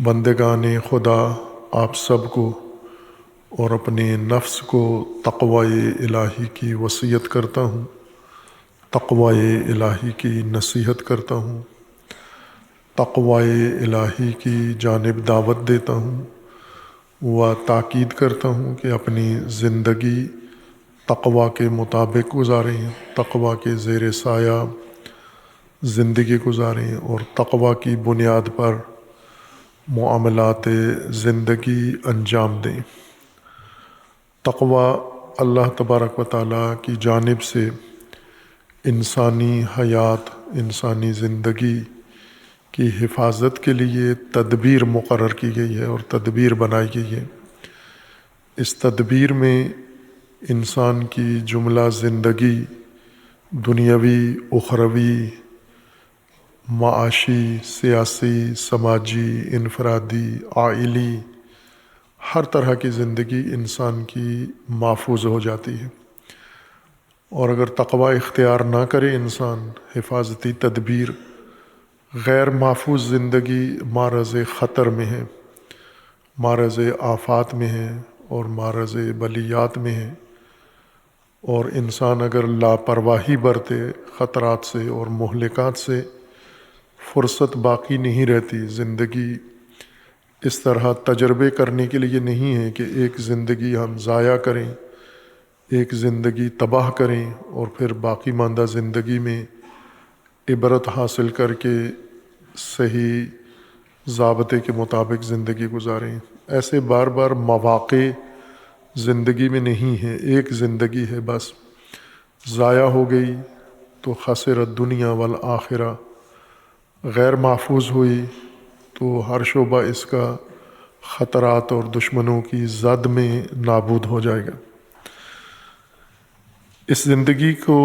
بندگان خدا، آپ سب کو اور اپنے نفس کو تقوی الہی کی وصیت کرتا ہوں، تقوی الہی کی نصیحت کرتا ہوں، تقوی الہی کی جانب دعوت دیتا ہوں و تاکید کرتا ہوں کہ اپنی زندگی تقوی کے مطابق گزاریں، تقوی کے زیر سایہ زندگی گزاریں اور تقوی کی بنیاد پر معاملات زندگی انجام دیں۔ تقوی اللہ تبارک و تعالیٰ کی جانب سے انسانی حیات، انسانی زندگی کی حفاظت کے لیے تدبیر مقرر کی گئی ہے اور تدبیر بنائی گئی ہے۔ اس تدبیر میں انسان کی جملہ زندگی دنیاوی، اخروی، معاشی، سیاسی، سماجی، انفرادی، عائلی، ہر طرح کی زندگی انسان کی محفوظ ہو جاتی ہے۔ اور اگر تقوی اختیار نہ کرے انسان، حفاظتی تدبیر، غیر محفوظ زندگی معرض خطر میں ہے، معرض آفات میں ہے اور معرض بلیات میں ہے، اور انسان اگر لاپرواہی برتے خطرات سے اور مہلکات سے، فرصت باقی نہیں رہتی۔ زندگی اس طرح تجربے کرنے کے لیے نہیں ہے کہ ایک زندگی ہم ضائع کریں، ایک زندگی تباہ کریں اور پھر باقی ماندہ زندگی میں عبرت حاصل کر کے صحیح ضابطے کے مطابق زندگی گزاریں۔ ایسے بار بار مواقع زندگی میں نہیں ہے، ایک زندگی ہے بس، ضائع ہو گئی تو خسرت دنیا والآخرہ، غیر محفوظ ہوئی تو ہر شعبہ اس کا خطرات اور دشمنوں کی زد میں نابود ہو جائے گا۔ اس زندگی کو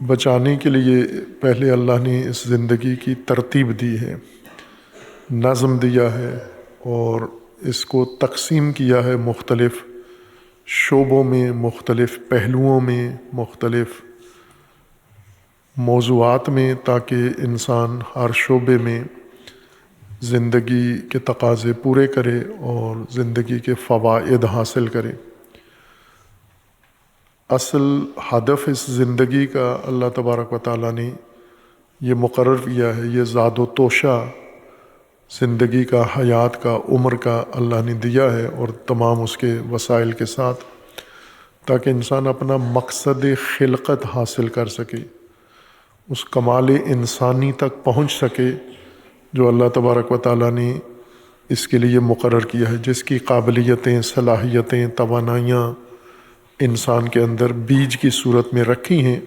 بچانے کے لیے پہلے اللہ نے اس زندگی کی ترتیب دی ہے، نظم دیا ہے اور اس کو تقسیم کیا ہے مختلف شعبوں میں، مختلف پہلوؤں میں، مختلف موضوعات میں، تاکہ انسان ہر شعبے میں زندگی کے تقاضے پورے کرے اور زندگی کے فوائد حاصل کرے۔ اصل ہدف اس زندگی کا اللہ تبارک و تعالیٰ نے یہ مقرر کیا ہے، یہ زاد و توشہ زندگی کا، حیات کا، عمر کا اللہ نے دیا ہے، اور تمام اس کے وسائل کے ساتھ، تاکہ انسان اپنا مقصد خلقت حاصل کر سکے، اس کمال انسانی تک پہنچ سکے جو اللہ تبارک و تعالیٰ نے اس کے لیے مقرر کیا ہے، جس کی قابلیتیں، صلاحیتیں، توانائیاں انسان کے اندر بیج کی صورت میں رکھی ہیں۔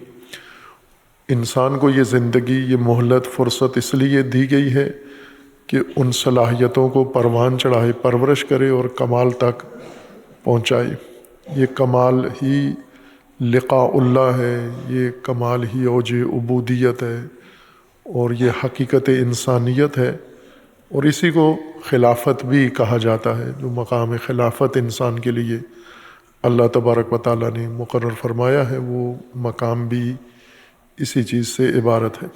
انسان کو یہ زندگی، یہ مہلت، فرصت اس لیے دی گئی ہے کہ ان صلاحیتوں کو پروان چڑھائے، پرورش کرے اور کمال تک پہنچائے۔ یہ کمال ہی لقاء اللہ ہے، یہ کمال ہی اوج عبودیت ہے اور یہ حقیقت انسانیت ہے، اور اسی کو خلافت بھی کہا جاتا ہے۔ جو مقام خلافت انسان کے لیے اللہ تبارک و تعالیٰ نے مقرر فرمایا ہے، وہ مقام بھی اسی چیز سے عبارت ہے۔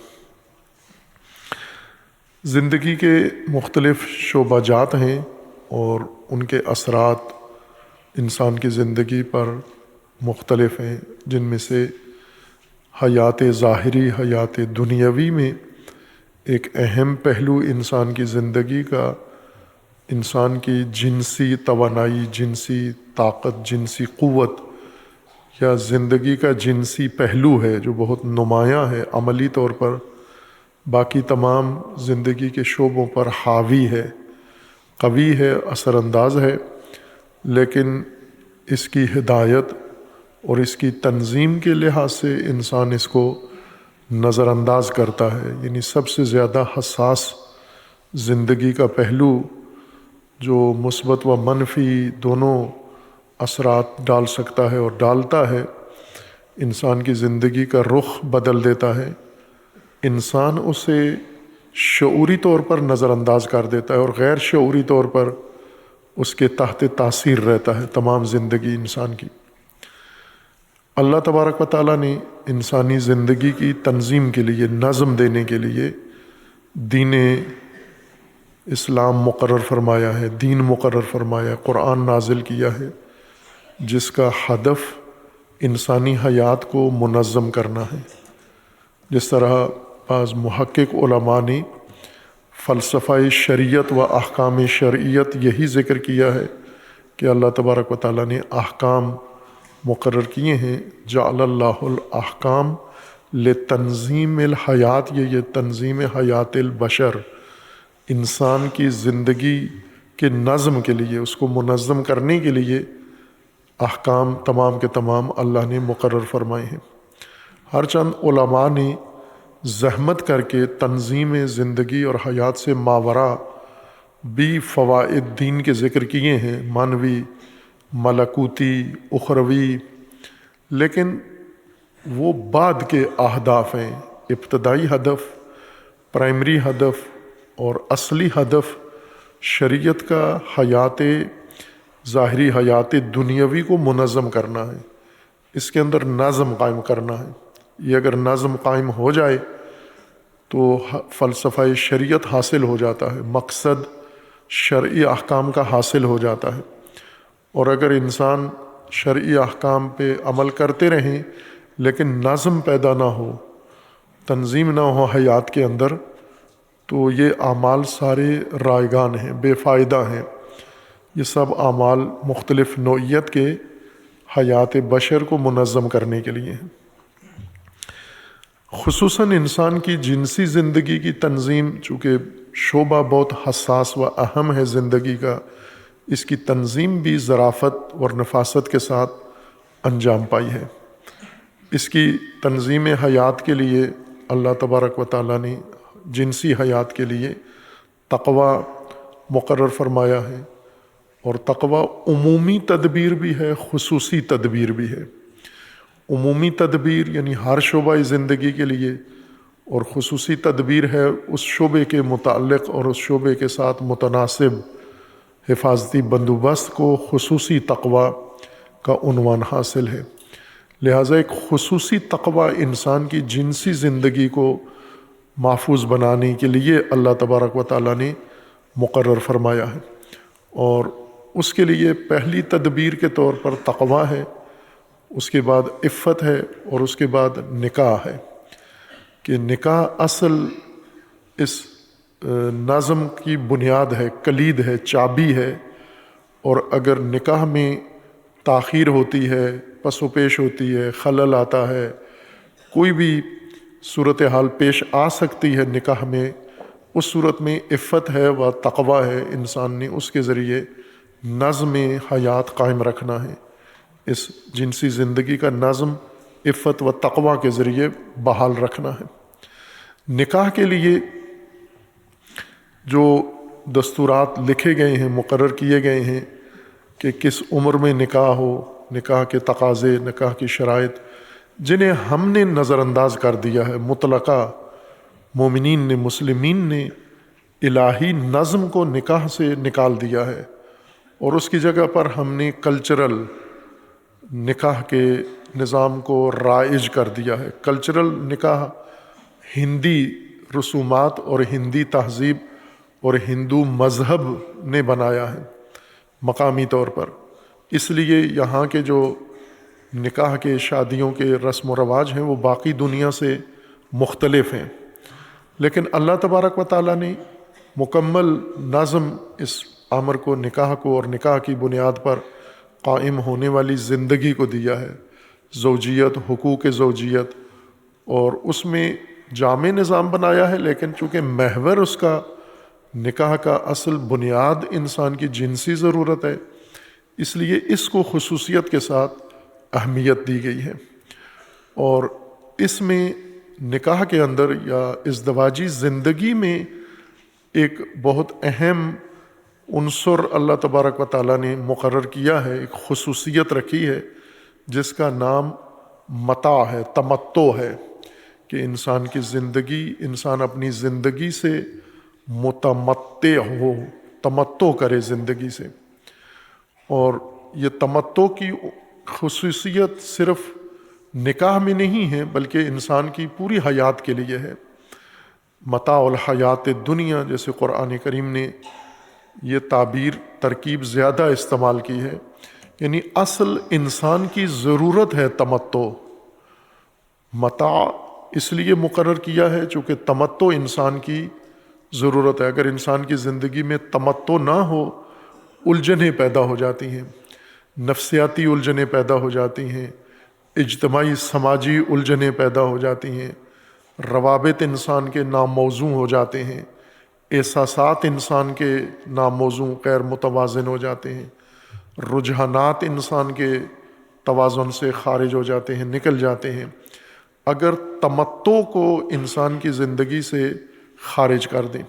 زندگی کے مختلف شعبہ جات ہیں اور ان کے اثرات انسان کی زندگی پر مختلف ہیں، جن میں سے حیات ظاہری، حیات دنیاوی میں ایک اہم پہلو انسان کی زندگی کا انسان کی جنسی توانائی، جنسی طاقت، جنسی قوت یا زندگی کا جنسی پہلو ہے، جو بہت نمایاں ہے، عملی طور پر باقی تمام زندگی کے شعبوں پر حاوی ہے، قوی ہے، اثر انداز ہے، لیکن اس کی ہدایت اور اس کی تنظیم کے لحاظ سے انسان اس کو نظر انداز کرتا ہے۔ یعنی سب سے زیادہ حساس زندگی کا پہلو جو مثبت و منفی دونوں اثرات ڈال سکتا ہے اور ڈالتا ہے، انسان کی زندگی کا رخ بدل دیتا ہے، انسان اسے شعوری طور پر نظر انداز کر دیتا ہے اور غیر شعوری طور پر اس کے تحت تاثیر رہتا ہے تمام زندگی انسان کی۔ اللہ تبارک و تعالیٰ نے انسانی زندگی کی تنظیم کے لیے، نظم دینے کے لیے دین اسلام مقرر فرمایا ہے، دین مقرر فرمایا ہے، قرآن نازل کیا ہے، جس کا ہدف انسانی حیات کو منظم کرنا ہے۔ جس طرح بعض محقق علماء نے فلسفہ شریعت و احکام شرعیت یہی ذکر کیا ہے کہ اللہ تبارک و تعالیٰ نے احکام مقرر کیے ہیں، جعل اللہ الاحکام لتنظیم الحیات، یہ تنظیم حیات البشر، انسان کی زندگی کے نظم کے لیے، اس کو منظم کرنے کے لیے احکام تمام کے تمام اللہ نے مقرر فرمائے ہیں۔ ہر چند علماء نے زحمت کر کے تنظیم زندگی اور حیات سے ماورا بھی فوائد دین کے ذکر کیے ہیں، معنوی، ملکوتی، اخروی، لیکن وہ بعد کے اہداف ہیں۔ ابتدائی ہدف، پرائمری ہدف اور اصلی ہدف شریعت کا حیات ظاہری، حیات دنیاوی کو منظم کرنا ہے، اس کے اندر نظم قائم کرنا ہے۔ یہ اگر نظم قائم ہو جائے تو فلسفہ شریعت حاصل ہو جاتا ہے، مقصد شرعی احکام کا حاصل ہو جاتا ہے۔ اور اگر انسان شرعی احکام پہ عمل کرتے رہیں لیکن نظم پیدا نہ ہو، تنظیم نہ ہو حیات کے اندر، تو یہ اعمال سارے رائگان ہیں، بے فائدہ ہیں۔ یہ سب اعمال مختلف نوعیت کے حیات بشر کو منظم کرنے کے لیے ہیں۔ خصوصاً انسان کی جنسی زندگی کی تنظیم، چونکہ شعبہ بہت حساس و اہم ہے زندگی کا، اس کی تنظیم بھی ظرافت اور نفاست کے ساتھ انجام پائی ہے۔ اس کی تنظیم حیات کے لیے اللہ تبارک و تعالیٰ نے جنسی حیات کے لیے تقوی مقرر فرمایا ہے، اور تقوی عمومی تدبیر بھی ہے، خصوصی تدبیر بھی ہے۔ عمومی تدبیر یعنی ہر شعبہ زندگی کے لیے، اور خصوصی تدبیر ہے اس شعبے کے متعلق اور اس شعبے کے ساتھ متناسب حفاظتی بندوبست کو خصوصی تقوی کا عنوان حاصل ہے۔ لہٰذا ایک خصوصی تقوی انسان کی جنسی زندگی کو محفوظ بنانے کے لیے اللہ تبارک و تعالیٰ نے مقرر فرمایا ہے، اور اس کے لیے پہلی تدبیر کے طور پر تقوی ہے، اس کے بعد عفت ہے، اور اس کے بعد نکاح ہے۔ کہ نکاح اصل اس نظم کی بنیاد ہے، کلید ہے، چابی ہے، اور اگر نکاح میں تاخیر ہوتی ہے، پس و پیش ہوتی ہے، خلل آتا ہے، کوئی بھی صورتحال پیش آ سکتی ہے نکاح میں، اس صورت میں عفت ہے و تقوی ہے، انسان نے اس کے ذریعے نظم حیات قائم رکھنا ہے۔ اس جنسی زندگی کا نظم عفت و تقوی کے ذریعے بحال رکھنا ہے۔ نکاح کے لیے جو دستورات لکھے گئے ہیں، مقرر کیے گئے ہیں کہ کس عمر میں نکاح ہو، نکاح کے تقاضے، نکاح کی شرائط، جنہیں ہم نے نظر انداز کر دیا ہے، مطلقہ مومنین نے، مسلمین نے الہی نظم کو نکاح سے نکال دیا ہے، اور اس کی جگہ پر ہم نے کلچرل نکاح کے نظام کو رائج کر دیا ہے۔ کلچرل نکاح ہندی رسومات اور ہندی تہذیب اور ہندو مذہب نے بنایا ہے مقامی طور پر، اس لیے یہاں کے جو نکاح کے، شادیوں کے رسم و رواج ہیں وہ باقی دنیا سے مختلف ہیں، لیکن اللہ تبارک و تعالیٰ نے مکمل نظم اس امر کو، نکاح کو، اور نکاح کی بنیاد پر قائم ہونے والی زندگی کو دیا ہے، زوجیت، حقوق زوجیت، اور اس میں جامع نظام بنایا ہے، لیکن چونکہ محور اس کا، نکاح کا اصل بنیاد انسان کی جنسی ضرورت ہے، اس لیے اس کو خصوصیت کے ساتھ اہمیت دی گئی ہے۔ اور اس میں نکاح کے اندر یا ازدواجی زندگی میں ایک بہت اہم عنصر اللہ تبارک و تعالیٰ نے مقرر کیا ہے، ایک خصوصیت رکھی ہے، جس کا نام متاع ہے، تمتع ہے، کہ انسان کی زندگی، انسان اپنی زندگی سے متمتع ہو، تمتع کرے زندگی سے۔ اور یہ تمتع کی خصوصیت صرف نکاح میں نہیں ہے، بلکہ انسان کی پوری حیات کے لیے ہے۔ متاع الحیات دنیا، جیسے قرآن کریم نے یہ تعبیر ترکیب زیادہ استعمال کی ہے، یعنی اصل انسان کی ضرورت ہے تمتع۔ متاع اس لیے مقرر کیا ہے چونکہ تمتع انسان کی ضرورت ہے۔ اگر انسان کی زندگی میں تمتع نہ ہو، الجھنیں پیدا ہو جاتی ہیں، نفسیاتی الجھنیں پیدا ہو جاتی ہیں، اجتماعی سماجی الجھنیں پیدا ہو جاتی ہیں، روابط انسان کے ناموزوں ہو جاتے ہیں، احساسات انسان کے ناموزوں غیر متوازن ہو جاتے ہیں، رجحانات انسان کے توازن سے خارج ہو جاتے ہیں، نکل جاتے ہیں۔ اگر تمتع کو انسان کی زندگی سے خارج کر دیں،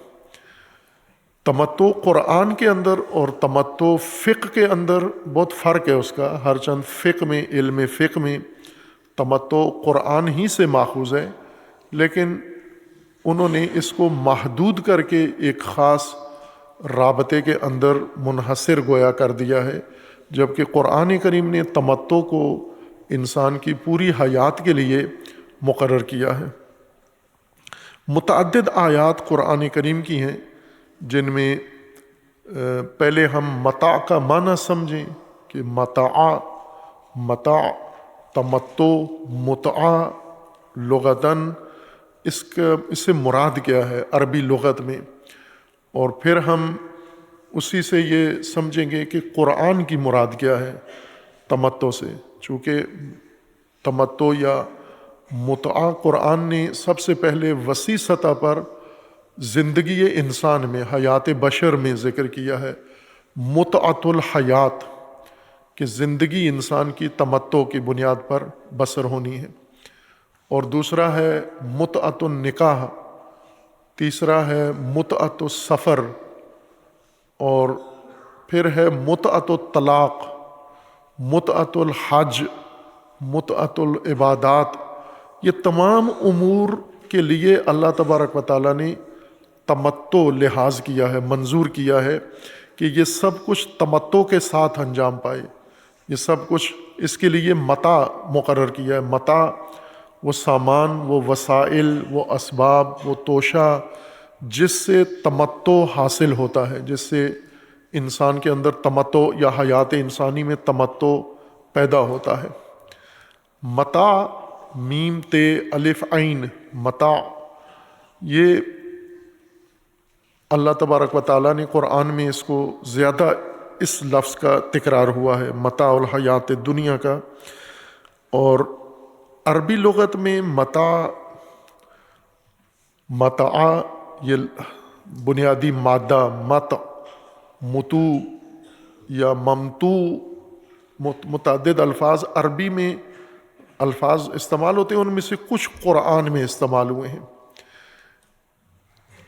تمتع قرآن کے اندر اور تمتع فقہ کے اندر بہت فرق ہے اس کا، ہر چند فقہ میں، علم فقہ میں تمتع قرآن ہی سے ماخوذ ہے، لیکن انہوں نے اس کو محدود کر کے ایک خاص رابطے کے اندر منحصر گویا کر دیا ہے، جبکہ قرآن کریم نے تمتع کو انسان کی پوری حیات کے لیے مقرر کیا ہے۔ متعدد آیات قرآن کریم کی ہیں جن میں پہلے ہم متاع کا معنی سمجھیں کہ متاع تمتع متعہ لغتاً اس سے مراد کیا ہے عربی لغت میں، اور پھر ہم اسی سے یہ سمجھیں گے کہ قرآن کی مراد کیا ہے تمتع سے، چونکہ تمتع یا متعہ قرآن نے سب سے پہلے وسیع سطح پر زندگی انسان میں، حیات بشر میں ذکر کیا ہے، متعۃ الحیات، کہ زندگی انسان کی تمتع کی بنیاد پر بسر ہونی ہے، اور دوسرا ہے متعۃ النکاح، تیسرا ہے متعۃ السفر، اور پھر ہے متعۃ الطلاق، متعۃ الحج، متعۃ العبادات۔ یہ تمام امور کے لیے اللہ تبارک و تعالیٰ نے تمتع لحاظ کیا ہے، منظور کیا ہے کہ یہ سب کچھ تمتع کے ساتھ انجام پائے، یہ سب کچھ اس کے لیے متاع مقرر کیا ہے۔ متاع وہ سامان، وہ وسائل، وہ اسباب، وہ توشہ جس سے تمتع حاصل ہوتا ہے، جس سے انسان کے اندر تمتع یا حیات انسانی میں تمتع پیدا ہوتا ہے۔ متاع، میم تے الف عین، متاع، یہ اللہ تبارک و تعالیٰ نے قرآن میں اس کو زیادہ اس لفظ کا تکرار ہوا ہے، متاع الحیات دنیا کا، اور عربی لغت میں متاع یہ بنیادی مادہ متو یا ممتو، متعدد الفاظ عربی میں الفاظ استعمال ہوتے ہیں، ان میں سے کچھ قرآن میں استعمال ہوئے ہیں۔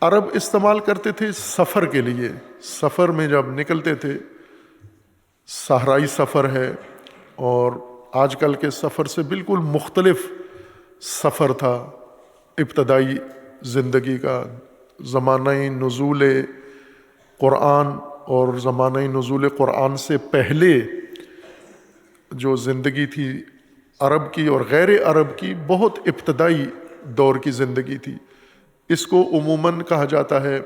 عرب استعمال کرتے تھے سفر کے لیے، سفر میں جب نکلتے تھے، صحرائی سفر ہے اور آج کل کے سفر سے بالکل مختلف سفر تھا ابتدائی زندگی کا۔ زمانہ نزول قرآن اور زمانہ نزول قرآن سے پہلے جو زندگی تھی عرب کی اور غیر عرب کی، بہت ابتدائی دور کی زندگی تھی۔ اس کو عموماً کہا جاتا ہے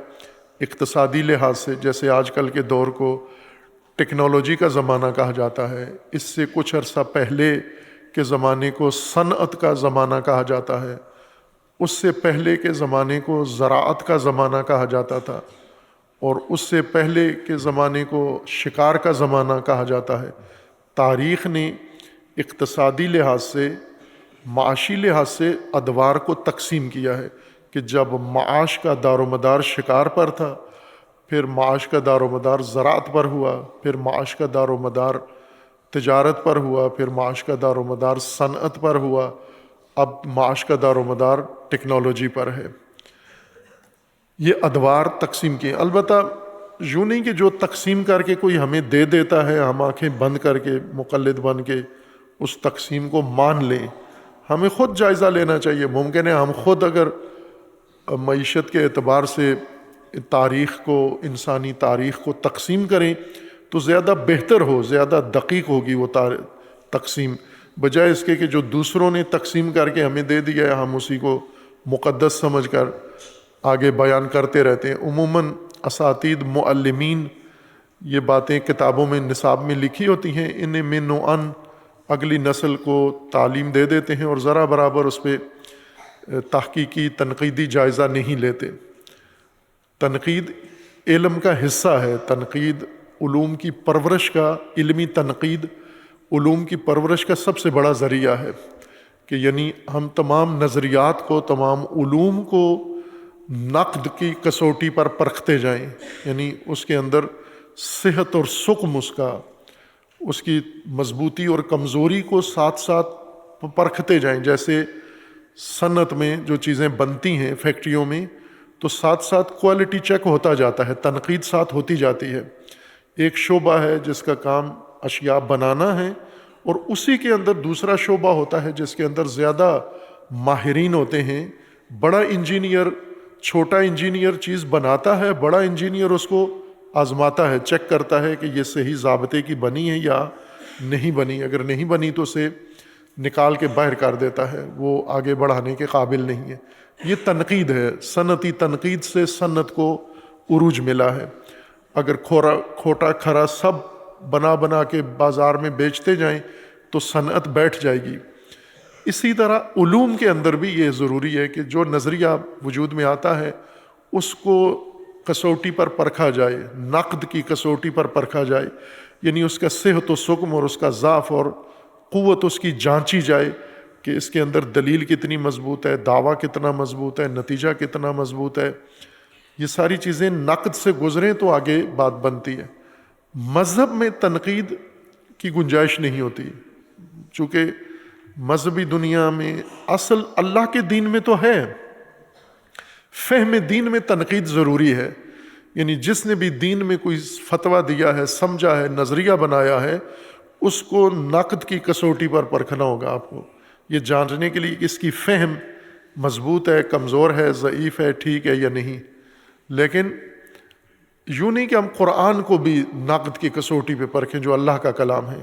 اقتصادی لحاظ سے، جیسے آج کل کے دور کو ٹیکنالوجی کا زمانہ کہا جاتا ہے، اس سے کچھ عرصہ پہلے کے زمانے کو صنعت کا زمانہ کہا جاتا ہے، اس سے پہلے کے زمانے کو زراعت کا زمانہ کہا جاتا تھا، اور اس سے پہلے کے زمانے کو شکار کا زمانہ کہا جاتا ہے۔ تاریخ نے اقتصادی لحاظ سے، معاشی لحاظ سے ادوار کو تقسیم کیا ہے کہ جب معاش کا دار و مدار شکار پر تھا، پھر معاش کا دار و مدار زراعت پر ہوا، پھر معاش کا دار و مدار تجارت پر ہوا، پھر معاش کا دار و مدار صنعت پر ہوا، اب معاش کا دار و مدار ٹیکنالوجی پر ہے۔ یہ ادوار تقسیم کیے، البتہ یوں نہیں کہ جو تقسیم کر کے کوئی ہمیں دے دیتا ہے ہم آنکھیں بند کر کے مقلد بن کے اس تقسیم کو مان لیں، ہمیں خود جائزہ لینا چاہیے۔ ممکن ہے ہم خود اگر معیشت کے اعتبار سے تاریخ کو، انسانی تاریخ کو تقسیم کریں تو زیادہ بہتر ہو، زیادہ دقیق ہوگی وہ تقسیم، بجائے اس کے کہ جو دوسروں نے تقسیم کر کے ہمیں دے دیا ہے ہم اسی کو مقدس سمجھ کر آگے بیان کرتے رہتے ہیں۔ عموماً اساتید معلمین یہ باتیں کتابوں میں نصاب میں لکھی ہوتی ہیں، انہیں من و ان اگلی نسل کو تعلیم دے دیتے ہیں اور ذرا برابر اس پہ تحقیقی تنقیدی جائزہ نہیں لیتے۔ تنقید علم کا حصہ ہے، تنقید علوم کی پرورش کا، علمی تنقید علوم کی پرورش کا سب سے بڑا ذریعہ ہے کہ یعنی ہم تمام نظریات کو، تمام علوم کو نقد کی کسوٹی پر پرکھتے جائیں، یعنی اس کے اندر صحت اور سقم اس کی مضبوطی اور کمزوری کو ساتھ ساتھ پرکھتے جائیں۔ جیسے صنعت میں جو چیزیں بنتی ہیں فیکٹریوں میں، تو ساتھ ساتھ کوالٹی چیک ہوتا جاتا ہے، تنقید ساتھ ہوتی جاتی ہے۔ ایک شعبہ ہے جس کا کام اشیاء بنانا ہے، اور اسی کے اندر دوسرا شعبہ ہوتا ہے جس کے اندر زیادہ ماہرین ہوتے ہیں۔ بڑا انجینئر چھوٹا انجینئر چیز بناتا ہے، بڑا انجینئر اس کو آزماتا ہے، چیک کرتا ہے کہ یہ صحیح ضابطے کی بنی ہے یا نہیں بنی، اگر نہیں بنی تو اسے نکال کے باہر کر دیتا ہے، وہ آگے بڑھانے کے قابل نہیں ہے۔ یہ تنقید ہے، صنعتی تنقید سے صنعت کو عروج ملا ہے۔ اگر کھوٹا کھرا سب بنا کے بازار میں بیچتے جائیں تو صنعت بیٹھ جائے گی۔ اسی طرح علوم کے اندر بھی یہ ضروری ہے کہ جو نظریہ وجود میں آتا ہے اس کو کسوٹی پر پرکھا جائے، نقد کی کسوٹی پر پرکھا جائے، یعنی اس کا صحت و سقم اور اس کا ضعف اور قوت اس کی جانچی جائے کہ اس کے اندر دلیل کتنی مضبوط ہے، دعویٰ کتنا مضبوط ہے، نتیجہ کتنا مضبوط ہے۔ یہ ساری چیزیں نقد سے گزریں تو آگے بات بنتی ہے۔ مذہب میں تنقید کی گنجائش نہیں ہوتی، چونکہ مذہبی دنیا میں اصل اللہ کے دین میں تو ہے، فہم دین میں تنقید ضروری ہے، یعنی جس نے بھی دین میں کوئی فتویٰ دیا ہے، سمجھا ہے، نظریہ بنایا ہے، اس کو نقد کی کسوٹی پر پرکھنا ہوگا آپ کو، یہ جانچنے کے لیے کہ اس کی فہم مضبوط ہے، کمزور ہے، ضعیف ہے، ٹھیک ہے یا نہیں۔ لیکن یوں نہیں کہ ہم قرآن کو بھی نقد کی کسوٹی پہ پرکھیں جو اللہ کا کلام ہے۔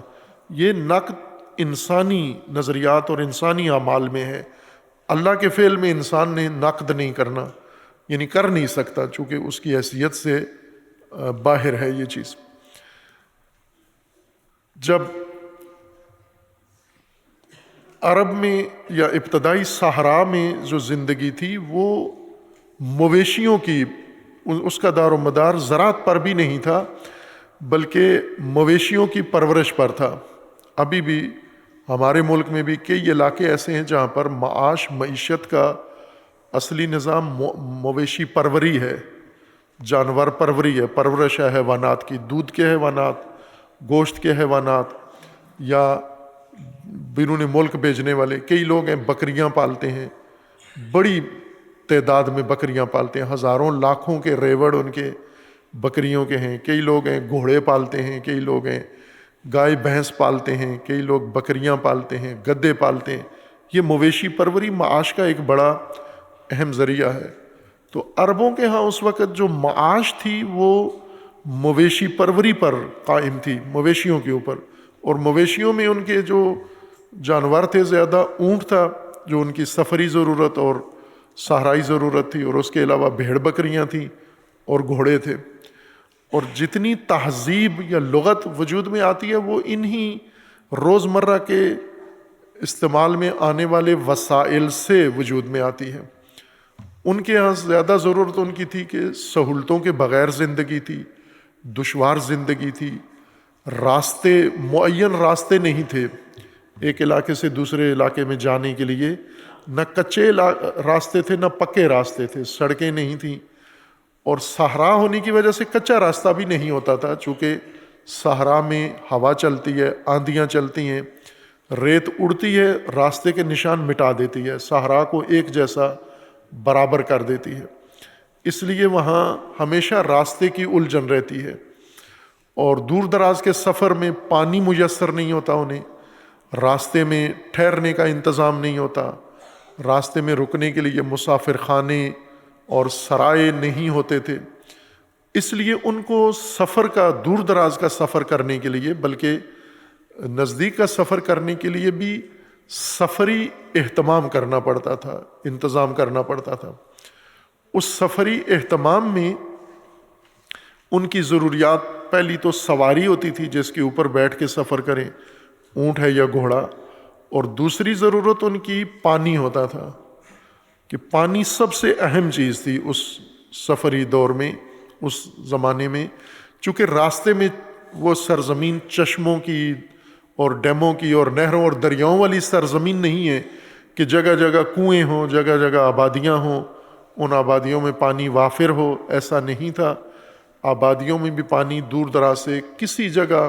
یہ نقد انسانی نظریات اور انسانی اعمال میں ہے، اللہ کے فعل میں انسان نے نقد نہیں کرنا، یعنی کر نہیں سکتا، چونکہ اس کی حیثیت سے باہر ہے یہ چیز۔ جب عرب میں یا ابتدائی صحرا میں جو زندگی تھی وہ مویشیوں کی، اس کا دار و مدار زراعت پر بھی نہیں تھا بلکہ مویشیوں کی پرورش پر تھا۔ ابھی بھی ہمارے ملک میں بھی کئی علاقے ایسے ہیں جہاں پر معیشت کا اصلی نظام مویشی پروری ہے، جانور پروری ہے، پرورش ہے حیوانات کی، دودھ کے حیوانات، گوشت کے حیوانات، یا بیرون ملک بھیجنے والے کئی لوگ ہیں بکریاں پالتے ہیں، بڑی تعداد میں بکریاں پالتے ہیں، ہزاروں لاکھوں کے ریوڑ ان کے بکریوں کے ہیں۔ کئی لوگ ہیں گھوڑے پالتے ہیں، کئی لوگ ہیں گائے بھینس پالتے ہیں، کئی لوگ بکریاں پالتے ہیں، گدے پالتے ہیں۔ یہ مویشی پروری معاش کا ایک بڑا اہم ذریعہ ہے۔ تو عربوں کے ہاں اس وقت جو معاش تھی وہ مویشی پروری پر قائم تھی، مویشیوں کے اوپر، اور مویشیوں میں ان کے جو جانور تھے زیادہ اونٹ تھا جو ان کی سفری ضرورت اور صحرائی ضرورت تھی، اور اس کے علاوہ بھیڑ بکریاں تھیں اور گھوڑے تھے۔ اور جتنی تہذیب یا لغت وجود میں آتی ہے وہ انہی روزمرہ کے استعمال میں آنے والے وسائل سے وجود میں آتی ہے۔ ان کے ہاں زیادہ ضرورت ان کی تھی کہ سہولتوں کے بغیر زندگی تھی، دشوار زندگی تھی، راستے معین راستے نہیں تھے ایک علاقے سے دوسرے علاقے میں جانے کے لیے، نہ کچے راستے تھے نہ پکے راستے تھے، سڑکیں نہیں تھیں، اور صحرا ہونے کی وجہ سے کچا راستہ بھی نہیں ہوتا تھا، چونکہ صحرا میں ہوا چلتی ہے، آندیاں چلتی ہیں، ریت اڑتی ہے، راستے کے نشان مٹا دیتی ہے، صحرا کو ایک جیسا برابر کر دیتی ہے، اس لیے وہاں ہمیشہ راستے کی الجھن رہتی ہے، اور دور دراز کے سفر میں پانی میسر نہیں ہوتا انہیں، راستے میں ٹھہرنے کا انتظام نہیں ہوتا، راستے میں رکنے کے لیے مسافر خانے اور سرائے نہیں ہوتے تھے، اس لیے ان کو سفر کا، دور دراز کا سفر کرنے کے لیے بلکہ نزدیک کا سفر کرنے کے لیے بھی سفری اہتمام کرنا پڑتا تھا، انتظام کرنا پڑتا تھا۔ اس سفری اہتمام میں ان کی ضروریات، پہلی تو سواری ہوتی تھی جس کے اوپر بیٹھ کے سفر کریں، اونٹ ہے یا گھوڑا، اور دوسری ضرورت ان کی پانی ہوتا تھا کہ پانی سب سے اہم چیز تھی اس سفری دور میں، اس زمانے میں، چونکہ راستے میں وہ سرزمین چشموں کی اور ڈیموں کی اور نہروں اور دریاؤں والی سرزمین نہیں ہے کہ جگہ جگہ کنویں ہوں، جگہ جگہ آبادیاں ہوں، ان آبادیوں میں پانی وافر ہو، ایسا نہیں تھا۔ آبادیوں میں بھی پانی دور دراز سے کسی جگہ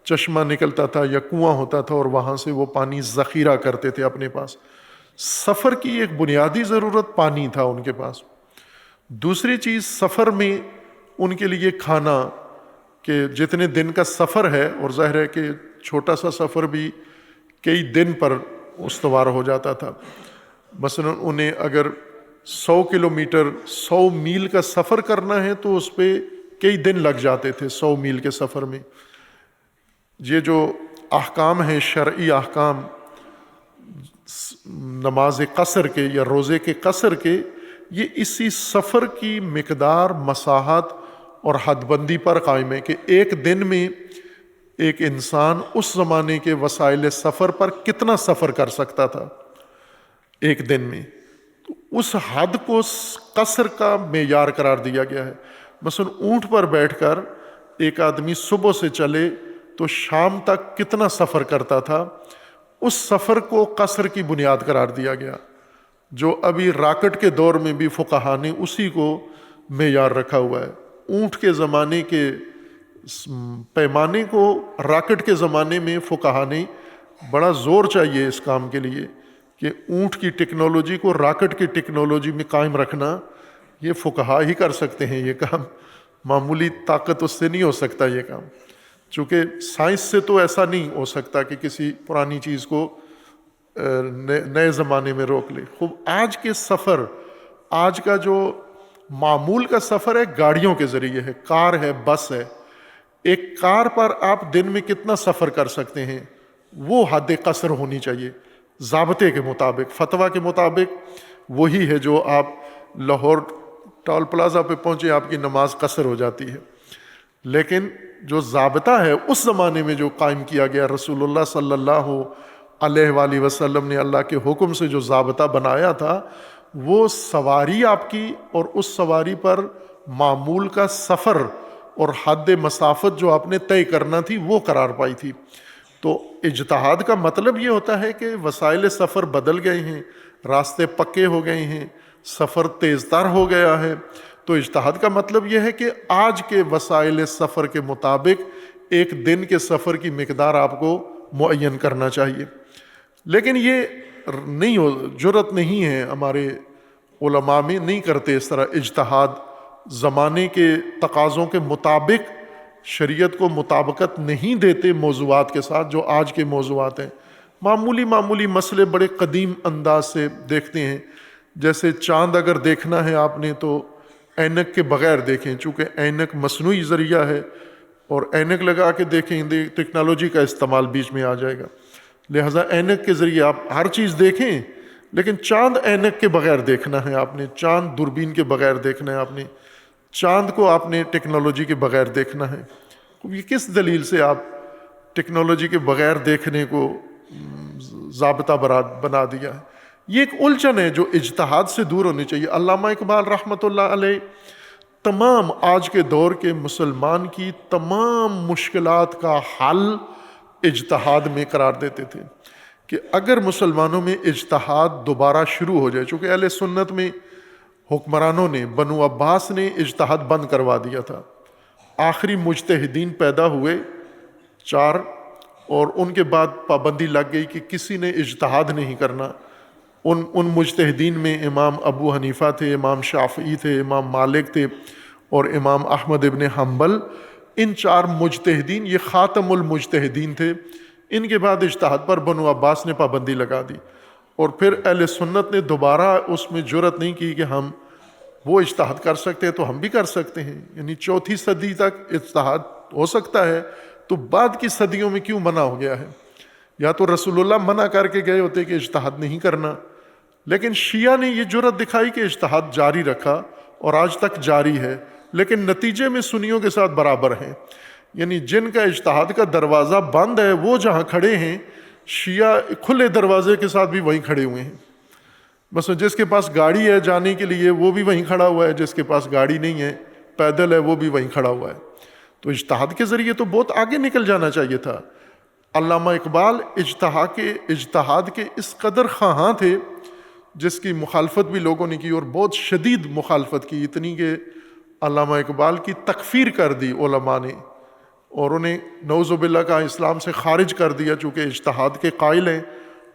چشمہ نکلتا تھا یا کنواں ہوتا تھا اور وہاں سے وہ پانی ذخیرہ کرتے تھے اپنے پاس۔ سفر کی ایک بنیادی ضرورت پانی تھا ان کے پاس۔ دوسری چیز سفر میں ان کے لیے کھانا، کہ جتنے دن کا سفر ہے، اور ظاہر ہے کہ چھوٹا سا سفر بھی کئی دن پر استوار ہو جاتا تھا۔ مثلا انہیں اگر 100 کلومیٹر 100 میل کا سفر کرنا ہے تو اس پہ کئی دن لگ جاتے تھے 100 میل کے سفر میں۔ یہ جو احکام ہیں، شرعی احکام، نماز قصر کے یا روزے کے قصر کے، یہ اسی سفر کی مقدار، مساحت اور حد بندی پر قائم ہے کہ ایک دن میں ایک انسان اس زمانے کے وسائل سفر پر کتنا سفر کر سکتا تھا ایک دن میں۔ تو اس حد کو قصر کا معیار قرار دیا گیا ہے۔ مثلا اونٹ پر بیٹھ کر ایک آدمی صبح سے چلے تو شام تک کتنا سفر کرتا تھا، اس سفر کو قصر کی بنیاد قرار دیا گیا، جو ابھی راکٹ کے دور میں بھی فقہا نے اسی کو معیار رکھا ہوا ہے۔ اونٹ کے زمانے کے پیمانے کو راکٹ کے زمانے میں فقہا نے بڑا زور چاہیے اس کام کے لیے کہ اونٹ کی ٹیکنالوجی کو راکٹ کی ٹیکنالوجی میں قائم رکھنا، یہ فقہا ہی کر سکتے ہیں یہ کام، معمولی طاقت اس سے نہیں ہو سکتا یہ کام، چونکہ سائنس سے تو ایسا نہیں ہو سکتا کہ کسی پرانی چیز کو نئے زمانے میں روک لے۔ خوب آج کے سفر، آج کا جو معمول کا سفر ہے گاڑیوں کے ذریعے ہے، کار ہے، بس ہے۔ ایک کار پر آپ دن میں کتنا سفر کر سکتے ہیں، وہ حد قصر ہونی چاہیے ضابطے کے مطابق، فتویٰ کے مطابق وہی ہے جو آپ لاہور ٹول پلازا پہ پہنچے آپ کی نماز قصر ہو جاتی ہے۔ لیکن جو ضابطہ ہے اس زمانے میں جو قائم کیا گیا، رسول اللہ صلی اللہ علیہ وآلہ وسلم نے اللہ کے حکم سے جو ضابطہ بنایا تھا، وہ سواری آپ کی اور اس سواری پر معمول کا سفر اور حد مسافت جو آپ نے طے کرنا تھی وہ قرار پائی تھی۔ تو اجتہاد کا مطلب یہ ہوتا ہے کہ وسائل سفر بدل گئے ہیں، راستے پکے ہو گئے ہیں، سفر تیز تر ہو گیا ہے، تو اجتہاد کا مطلب یہ ہے کہ آج کے وسائل سفر کے مطابق ایک دن کے سفر کی مقدار آپ کو معین کرنا چاہیے۔ لیکن یہ نہیں ہو، جرت نہیں ہے، ہمارے علماء میں نہیں کرتے اس طرح اجتہاد، زمانے کے تقاضوں کے مطابق شریعت کو مطابقت نہیں دیتے موضوعات کے ساتھ جو آج کے موضوعات ہیں۔ معمولی مسئلے بڑے قدیم انداز سے دیکھتے ہیں، جیسے چاند اگر دیکھنا ہے آپ نے تو اینک کے بغیر دیکھیں، چونکہ اینک مصنوعی ذریعہ ہے اور اینک لگا کے دیکھیں ٹیکنالوجی کا استعمال بیچ میں آ جائے گا، لہٰذا اینک کے ذریعے آپ ہر چیز دیکھیں، لیکن چاند اینک کے بغیر دیکھنا ہے آپ نے، چاند دوربین کے بغیر دیکھنا ہے آپ نے، چاند کو آپ نے ٹیکنالوجی کے بغیر دیکھنا ہے۔ یہ کس دلیل سے آپ ٹیکنالوجی کے بغیر دیکھنے کو ضابطہ بنا دیا ہے؟ یہ ایک الجھن ہے جو اجتہاد سے دور ہونی چاہیے۔ علامہ اقبال رحمۃ اللہ علیہ تمام آج کے دور کے مسلمان کی تمام مشکلات کا حل اجتہاد میں قرار دیتے تھے کہ اگر مسلمانوں میں اجتہاد دوبارہ شروع ہو جائے، چونکہ اہل سنت میں حکمرانوں نے، بنو عباس نے اجتہاد بند کروا دیا تھا، آخری مجتہدین پیدا ہوئے 4 اور ان کے بعد پابندی لگ گئی کہ کسی نے اجتہاد نہیں کرنا۔ ان مجتہدین میں امام ابو حنیفہ تھے، امام شافعی تھے، امام مالک تھے اور امام احمد ابن حنبل۔ ان 4 مجتہدین یہ خاتم المجتہدین تھے۔ ان کے بعد اجتہاد پر بنو عباس نے پابندی لگا دی، اور پھر اہل سنت نے دوبارہ اس میں جرت نہیں کی کہ ہم وہ اجتہاد کر سکتے ہیں تو ہم بھی کر سکتے ہیں، یعنی 4 صدی تک اجتہاد ہو سکتا ہے، تو بعد کی صدیوں میں کیوں منع ہو گیا ہے؟ یا تو رسول اللہ منع کر کے گئے ہوتے کہ اجتہاد نہیں کرنا، لیکن شیعہ نے یہ جرأت دکھائی کہ اجتہاد جاری رکھا اور آج تک جاری ہے، لیکن نتیجے میں سنیوں کے ساتھ برابر ہیں. یعنی جن کا اجتہاد کا دروازہ بند ہے وہ جہاں کھڑے ہیں، شیعہ کھلے دروازے کے ساتھ بھی وہیں کھڑے ہوئے ہیں. مثلا جس کے پاس گاڑی ہے جانے کے لیے وہ بھی وہیں کھڑا ہوا ہے، جس کے پاس گاڑی نہیں ہے پیدل ہے وہ بھی وہیں کھڑا ہوا ہے. تو اجتہاد کے ذریعے تو بہت آگے نکل جانا چاہیے تھا. علامہ اقبال اجتہاد کے اس قدر خواہاں تھے جس کی مخالفت بھی لوگوں نے کی، اور بہت شدید مخالفت کی، اتنی کہ علامہ اقبال کی تکفیر کر دی علماء نے، اور انہیں نعوذ باللہ کا اسلام سے خارج کر دیا، چونکہ اجتہاد کے قائل ہیں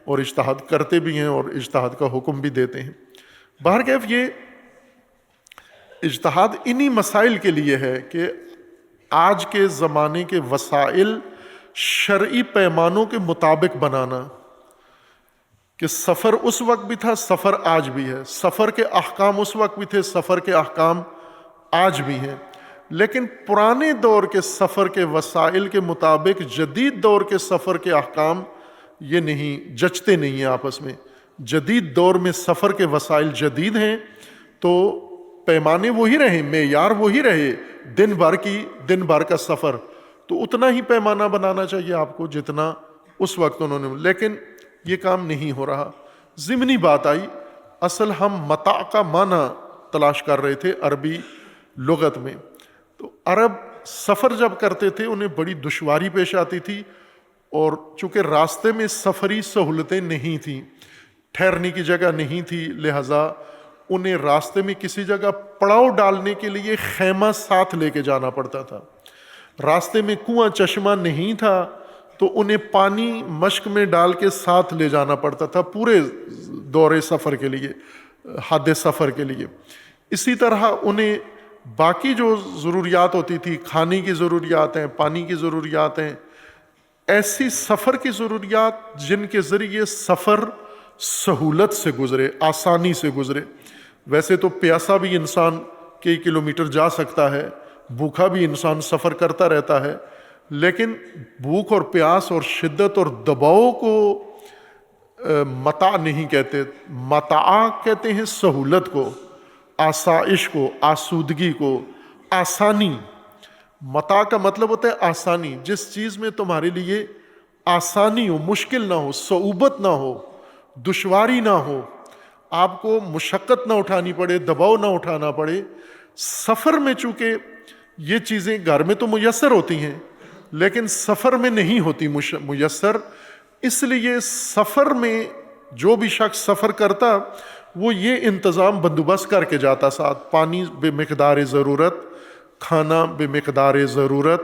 اور اجتہاد کرتے بھی ہیں اور اجتہاد کا حکم بھی دیتے ہیں. بہرکیف یہ اجتہاد انہی مسائل کے لیے ہے کہ آج کے زمانے کے وسائل شرعی پیمانوں کے مطابق بنانا، کہ سفر اس وقت بھی تھا، سفر آج بھی ہے، سفر کے احکام اس وقت بھی تھے، سفر کے احکام آج بھی ہیں، لیکن پرانے دور کے سفر کے وسائل کے مطابق جدید دور کے سفر کے احکام یہ نہیں جچتے نہیں ہیں آپس میں. جدید دور میں سفر کے وسائل جدید ہیں تو پیمانے وہی رہے، معیار وہی رہے، دن بھر کا سفر تو اتنا ہی پیمانہ بنانا چاہیے آپ کو جتنا اس وقت انہوں نے، لیکن یہ کام نہیں ہو رہا. ضمنی بات آئی، اصل ہم متاع کا معنی تلاش کر رہے تھے عربی لغت میں. تو عرب سفر جب کرتے تھے انہیں بڑی دشواری پیش آتی تھی، اور چونکہ راستے میں سفری سہولتیں نہیں تھیں، ٹھہرنے کی جگہ نہیں تھی، لہٰذا انہیں راستے میں کسی جگہ پڑاؤ ڈالنے کے لیے خیمہ ساتھ لے کے جانا پڑتا تھا. راستے میں کنواں چشمہ نہیں تھا تو انہیں پانی مشک میں ڈال کے ساتھ لے جانا پڑتا تھا پورے دورے سفر کے لیے، حد سفر کے لیے. اسی طرح انہیں باقی جو ضروریات ہوتی تھی، کھانے کی ضروریات ہیں، پانی کی ضروریات ہیں، ایسی سفر کی ضروریات جن کے ذریعے سفر سہولت سے گزرے، آسانی سے گزرے. ویسے تو پیاسا بھی انسان کئی کلومیٹر جا سکتا ہے، بھوکا بھی انسان سفر کرتا رہتا ہے، لیکن بھوک اور پیاس اور شدت اور دباؤ کو متاع نہیں کہتے. متاع کہتے ہیں سہولت کو، آسائش کو، آسودگی کو، آسانی. متاع کا مطلب ہوتا ہے آسانی، جس چیز میں تمہارے لیے آسانی ہو، مشکل نہ ہو، صعوبت نہ ہو، دشواری نہ ہو، آپ کو مشقت نہ اٹھانی پڑے، دباؤ نہ اٹھانا پڑے. سفر میں چونکہ یہ چیزیں گھر میں تو میسر ہوتی ہیں لیکن سفر میں نہیں ہوتی میسر، اس لیے سفر میں جو بھی شخص سفر کرتا وہ یہ انتظام بندوبست کر کے جاتا، ساتھ پانی بے مقدار ضرورت، کھانا بے مقدار ضرورت،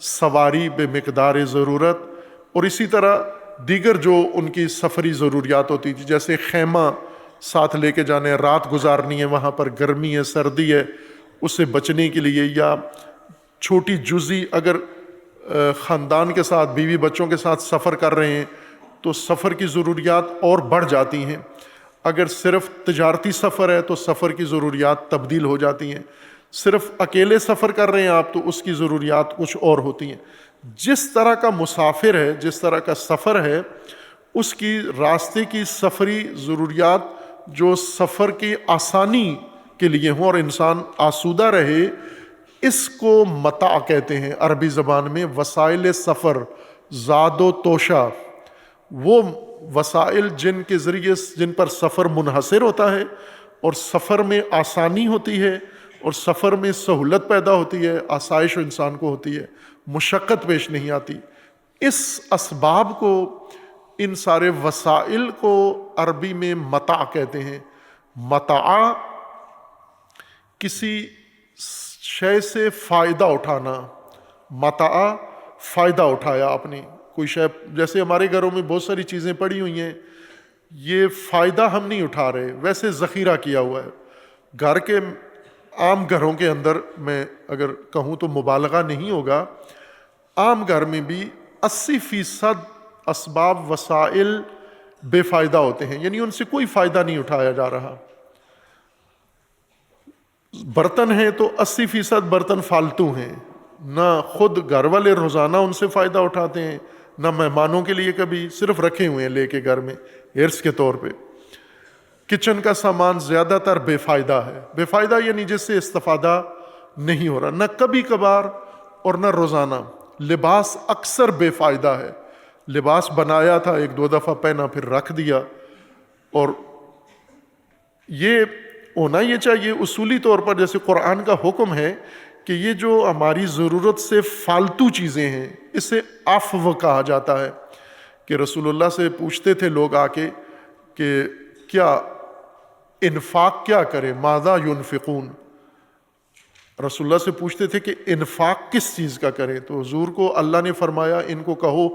سواری بے مقدار ضرورت، اور اسی طرح دیگر جو ان کی سفری ضروریات ہوتی تھی، جیسے خیمہ ساتھ لے کے جانے، رات گزارنی ہے وہاں پر، گرمی ہے، سردی ہے، اس سے بچنے کے لیے، یا چھوٹی جزئی اگر خاندان کے ساتھ، بیوی بچوں کے ساتھ سفر کر رہے ہیں تو سفر کی ضروریات اور بڑھ جاتی ہیں. اگر صرف تجارتی سفر ہے تو سفر کی ضروریات تبدیل ہو جاتی ہیں. صرف اکیلے سفر کر رہے ہیں آپ تو اس کی ضروریات کچھ اور ہوتی ہیں. جس طرح کا مسافر ہے، جس طرح کا سفر ہے، اس کی راستے کی سفری ضروریات جو سفر کی آسانی کے لیے ہوں اور انسان آسودہ رہے، اس کو متاع کہتے ہیں عربی زبان میں. وسائل سفر، زاد و توشہ، وہ وسائل جن کے ذریعے جن پر سفر منحصر ہوتا ہے اور سفر میں آسانی ہوتی ہے اور سفر میں سہولت پیدا ہوتی ہے، آسائش انسان کو ہوتی ہے، مشقت پیش نہیں آتی. اس اسباب کو، ان سارے وسائل کو عربی میں متاع کہتے ہیں. متاع کسی شے سے فائدہ اٹھانا. متاع فائدہ اٹھایا آپ نے کوئی شے، جیسے ہمارے گھروں میں بہت ساری چیزیں پڑی ہوئی ہیں، یہ فائدہ ہم نہیں اٹھا رہے، ویسے ذخیرہ کیا ہوا ہے. گھر کے عام گھروں کے اندر میں اگر کہوں تو مبالغہ نہیں ہوگا، عام گھر میں بھی 80% اسباب وسائل بے فائدہ ہوتے ہیں، یعنی ان سے کوئی فائدہ نہیں اٹھایا جا رہا. برتن ہیں تو 80% برتن فالتو ہیں، نہ خود گھر والے روزانہ ان سے فائدہ اٹھاتے ہیں، نہ مہمانوں کے لیے کبھی، صرف رکھے ہوئے ہیں لے کے گھر میں ہرس کے طور پہ. کچن کا سامان زیادہ تر بے فائدہ ہے. بے فائدہ یعنی جس سے استفادہ نہیں ہو رہا، نہ کبھی کبھار اور نہ روزانہ. لباس اکثر بے فائدہ ہے. لباس بنایا تھا، ایک دو دفعہ پہنا پھر رکھ دیا. اور یہ ہونا یہ چاہیے اصولی طور پر، جیسے قرآن کا حکم ہے کہ یہ جو ہماری ضرورت سے فالتو چیزیں ہیں اسے عفو کہا جاتا ہے. کہ رسول اللہ سے پوچھتے تھے لوگ آ کے کہ کیا انفاق کیا کرے، ماذا ينفقون. رسول اللہ سے پوچھتے تھے کہ انفاق کس چیز کا کریں، تو حضور کو اللہ نے فرمایا ان کو کہو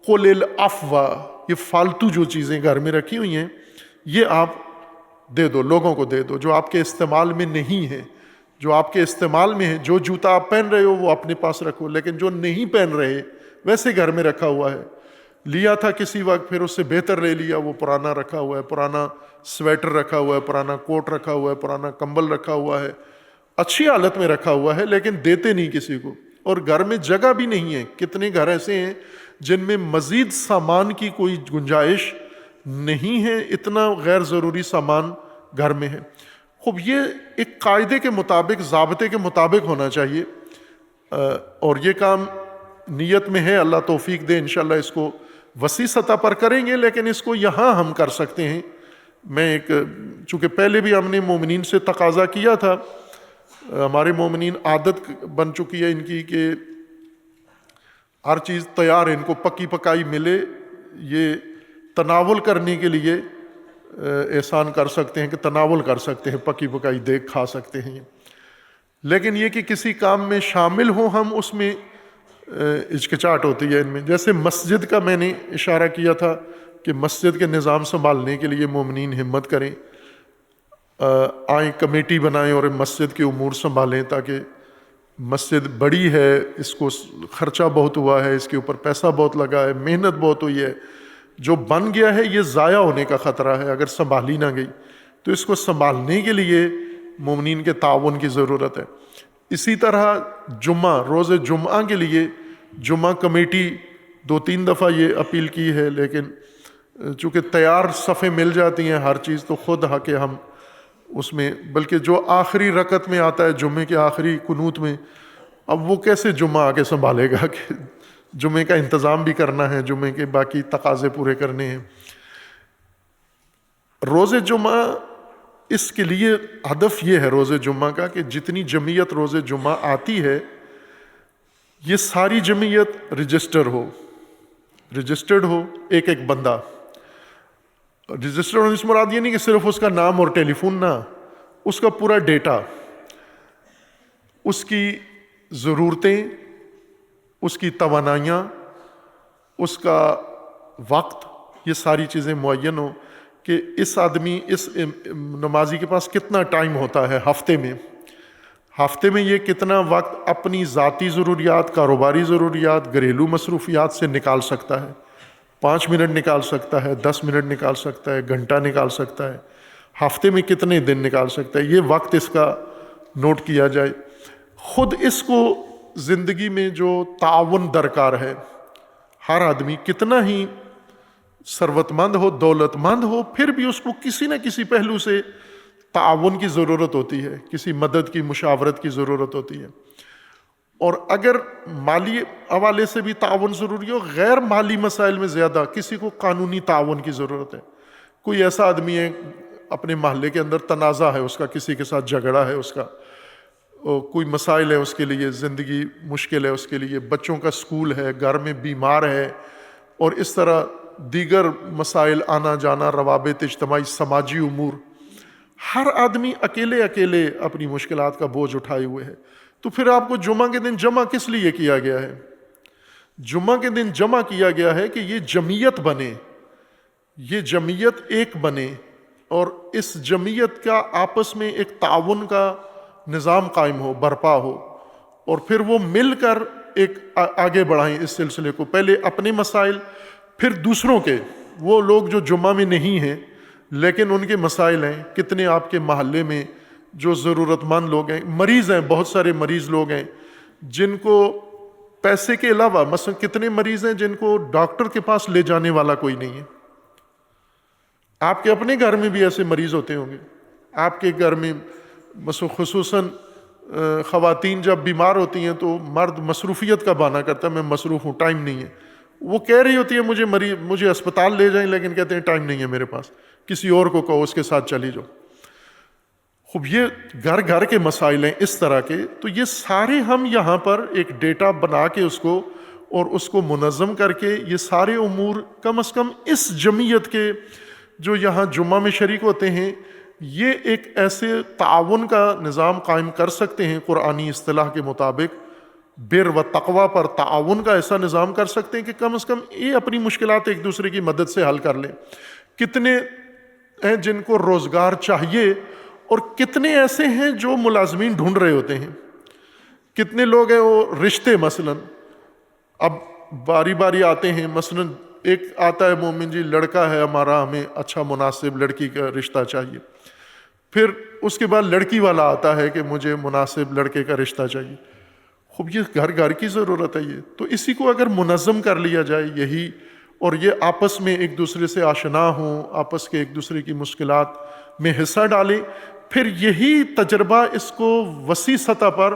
قل العفو، یہ فالتو جو چیزیں گھر میں رکھی ہوئی ہیں یہ آپ دے دو، لوگوں کو دے دو جو آپ کے استعمال میں نہیں ہے. جو آپ کے استعمال میں ہے، جو جوتا آپ پہن رہے ہو وہ اپنے پاس رکھو، لیکن جو نہیں پہن رہے ویسے گھر میں رکھا ہوا ہے، لیا تھا کسی وقت پھر اس سے بہتر لے لیا، وہ پرانا رکھا ہوا ہے، پرانا سویٹر رکھا ہوا ہے، پرانا کوٹ رکھا ہوا ہے، پرانا کمبل رکھا ہوا ہے، اچھی حالت میں رکھا ہوا ہے لیکن دیتے نہیں کسی کو. اور گھر میں جگہ بھی نہیں ہے. کتنے گھر ایسے ہیں جن میں مزید سامان کی کوئی گنجائش نہیں ہے، اتنا غیر ضروری سامان گھر میں ہے. خوب یہ ایک قاعدے کے مطابق، ضابطے کے مطابق ہونا چاہیے. اور یہ کام نیت میں ہے، اللہ توفیق دے، انشاءاللہ اس کو وسیع سطح پر کریں گے، لیکن اس کو یہاں ہم کر سکتے ہیں. میں ایک چونکہ پہلے بھی ہم نے مومنین سے تقاضا کیا تھا، ہمارے مومنین عادت بن چکی ہے ان کی کہ ہر چیز تیار ان کو پکی پکائی ملے. یہ تناول کرنے کے لیے احسان کر سکتے ہیں کہ تناول کر سکتے ہیں، پکی پکائی دیکھ کھا سکتے ہیں. لیکن یہ کہ کسی کام میں شامل ہوں ہم، اس میں ہچکچاہٹ ہوتی ہے ان میں. جیسے مسجد کا میں نے اشارہ کیا تھا کہ مسجد کے نظام سنبھالنے کے لیے مومنین ہمت کریں، آئیں کمیٹی بنائیں اور مسجد کے امور سنبھالیں، تاکہ مسجد بڑی ہے، اس کو خرچہ بہت ہوا ہے، اس کے اوپر پیسہ بہت لگا ہے، محنت بہت ہوئی ہے، جو بن گیا ہے یہ ضائع ہونے کا خطرہ ہے اگر سنبھالی نہ گئی. تو اس کو سنبھالنے کے لیے مومنین کے تعاون کی ضرورت ہے. اسی طرح جمعہ، روز جمعہ کے لیے جمعہ کمیٹی 2-3 دفعہ یہ اپیل کی ہے، لیکن چونکہ تیار صفیں مل جاتی ہیں ہر چیز، تو خود حق ہے ہم اس میں، بلکہ جو آخری رکعت میں آتا ہے جمعے کے آخری قنوت میں، اب وہ کیسے جمعہ آگے سنبھالے گا کہ جمعے کا انتظام بھی کرنا ہے، جمعے کے باقی تقاضے پورے کرنے ہیں. روز جمعہ اس کے لیے ہدف یہ ہے روز جمعہ کا کہ جتنی جمعیت روز جمعہ آتی ہے یہ ساری جمعیت رجسٹرڈ ہو. ایک ایک بندہ رجسٹرڈ ہونے سے مراد یہ نہیں کہ صرف اس کا نام اور ٹیلی فون، نہ، اس کا پورا ڈیٹا، اس کی ضرورتیں، اس کی توانائیاں، اس کا وقت، یہ ساری چیزیں معین ہوں کہ اس آدمی، اس نمازی کے پاس کتنا ٹائم ہوتا ہے ہفتے میں یہ کتنا وقت اپنی ذاتی ضروریات، کاروباری ضروریات، گھریلو مصروفیات سے نکال سکتا ہے. 5 منٹ نکال سکتا ہے، 10 منٹ نکال سکتا ہے، گھنٹہ نکال سکتا ہے، ہفتے میں کتنے دن نکال سکتا ہے، یہ وقت اس کا نوٹ کیا جائے. خود اس کو زندگی میں جو تعاون درکار ہے، ہر آدمی کتنا ہی ثروت مند ہو، دولت مند ہو، پھر بھی اس کو کسی نہ کسی پہلو سے تعاون کی ضرورت ہوتی ہے، کسی مدد کی، مشاورت کی ضرورت ہوتی ہے. اور اگر مالی حوالے سے بھی تعاون ضروری ہو، غیر مالی مسائل میں زیادہ کسی کو قانونی تعاون کی ضرورت ہے. کوئی ایسا آدمی ہے اپنے محلے کے اندر تنازع ہے اس کا، کسی کے ساتھ جھگڑا ہے اس کا، کوئی مسائل ہے اس کے لیے، زندگی مشکل ہے اس کے لیے، بچوں کا سکول ہے، گھر میں بیمار ہے، اور اس طرح دیگر مسائل، آنا جانا، روابط اجتماعی، سماجی امور، ہر آدمی اکیلے اپنی مشکلات کا بوجھ اٹھائے ہوئے ہے. تو پھر آپ کو جمعہ کے دن جمع کس لیے کیا گیا ہے؟ جمعہ کے دن جمع کیا گیا ہے کہ یہ جمعیت بنے، یہ جمعیت ایک بنے، اور اس جمعیت کا آپس میں ایک تعاون کا نظام قائم ہو، برپا ہو، اور پھر وہ مل کر ایک آگے بڑھائیں اس سلسلے کو. پہلے اپنے مسائل، پھر دوسروں کے. وہ لوگ جو جمعہ میں نہیں ہیں لیکن ان کے مسائل ہیں، کتنے آپ کے محلے میں جو ضرورت مند لوگ ہیں، مریض ہیں، بہت سارے مریض لوگ ہیں جن کو پیسے کے علاوہ، مثلا کتنے مریض ہیں جن کو ڈاکٹر کے پاس لے جانے والا کوئی نہیں ہے. آپ کے اپنے گھر میں بھی ایسے مریض ہوتے ہوں گے. آپ کے گھر میں خصوصاً خواتین جب بیمار ہوتی ہیں تو مرد مصروفیت کا بہانہ کرتا ہے، میں مصروف ہوں، ٹائم نہیں ہے. وہ کہہ رہی ہوتی ہے مجھے اسپتال لے جائیں، لیکن کہتے ہیں ٹائم نہیں ہے میرے پاس، کسی اور کو کہو اس کے ساتھ چلی جاؤ. خوب یہ گھر گھر کے مسائل ہیں اس طرح کے. تو یہ سارے ہم یہاں پر ایک ڈیٹا بنا کے اس کو منظم کر کے یہ سارے امور کم از کم اس جمعیت کے جو یہاں جمعہ میں شریک ہوتے ہیں یہ ایک ایسے تعاون کا نظام قائم کر سکتے ہیں قرآنی اصطلاح کے مطابق. بر و تقوی پر تعاون کا ایسا نظام کر سکتے ہیں کہ کم از کم یہ اپنی مشکلات ایک دوسرے کی مدد سے حل کر لیں. کتنے ہیں جن کو روزگار چاہیے اور کتنے ایسے ہیں جو ملازمین ڈھونڈ رہے ہوتے ہیں. کتنے لوگ ہیں وہ رشتے مثلاً اب باری باری آتے ہیں. مثلاً ایک آتا ہے مومن جی لڑکا ہے ہمارا، ہمیں اچھا مناسب لڑکی کا رشتہ چاہیے. پھر اس کے بعد لڑکی والا آتا ہے کہ مجھے مناسب لڑکے کا رشتہ چاہیے. خوب یہ گھر گھر کی ضرورت ہے یہ. تو اسی کو اگر منظم کر لیا جائے یہی، اور یہ آپس میں ایک دوسرے سے آشنا ہوں، آپس کے ایک دوسرے کی مشکلات میں حصہ ڈالیں، پھر یہی تجربہ اس کو وسیع سطح پر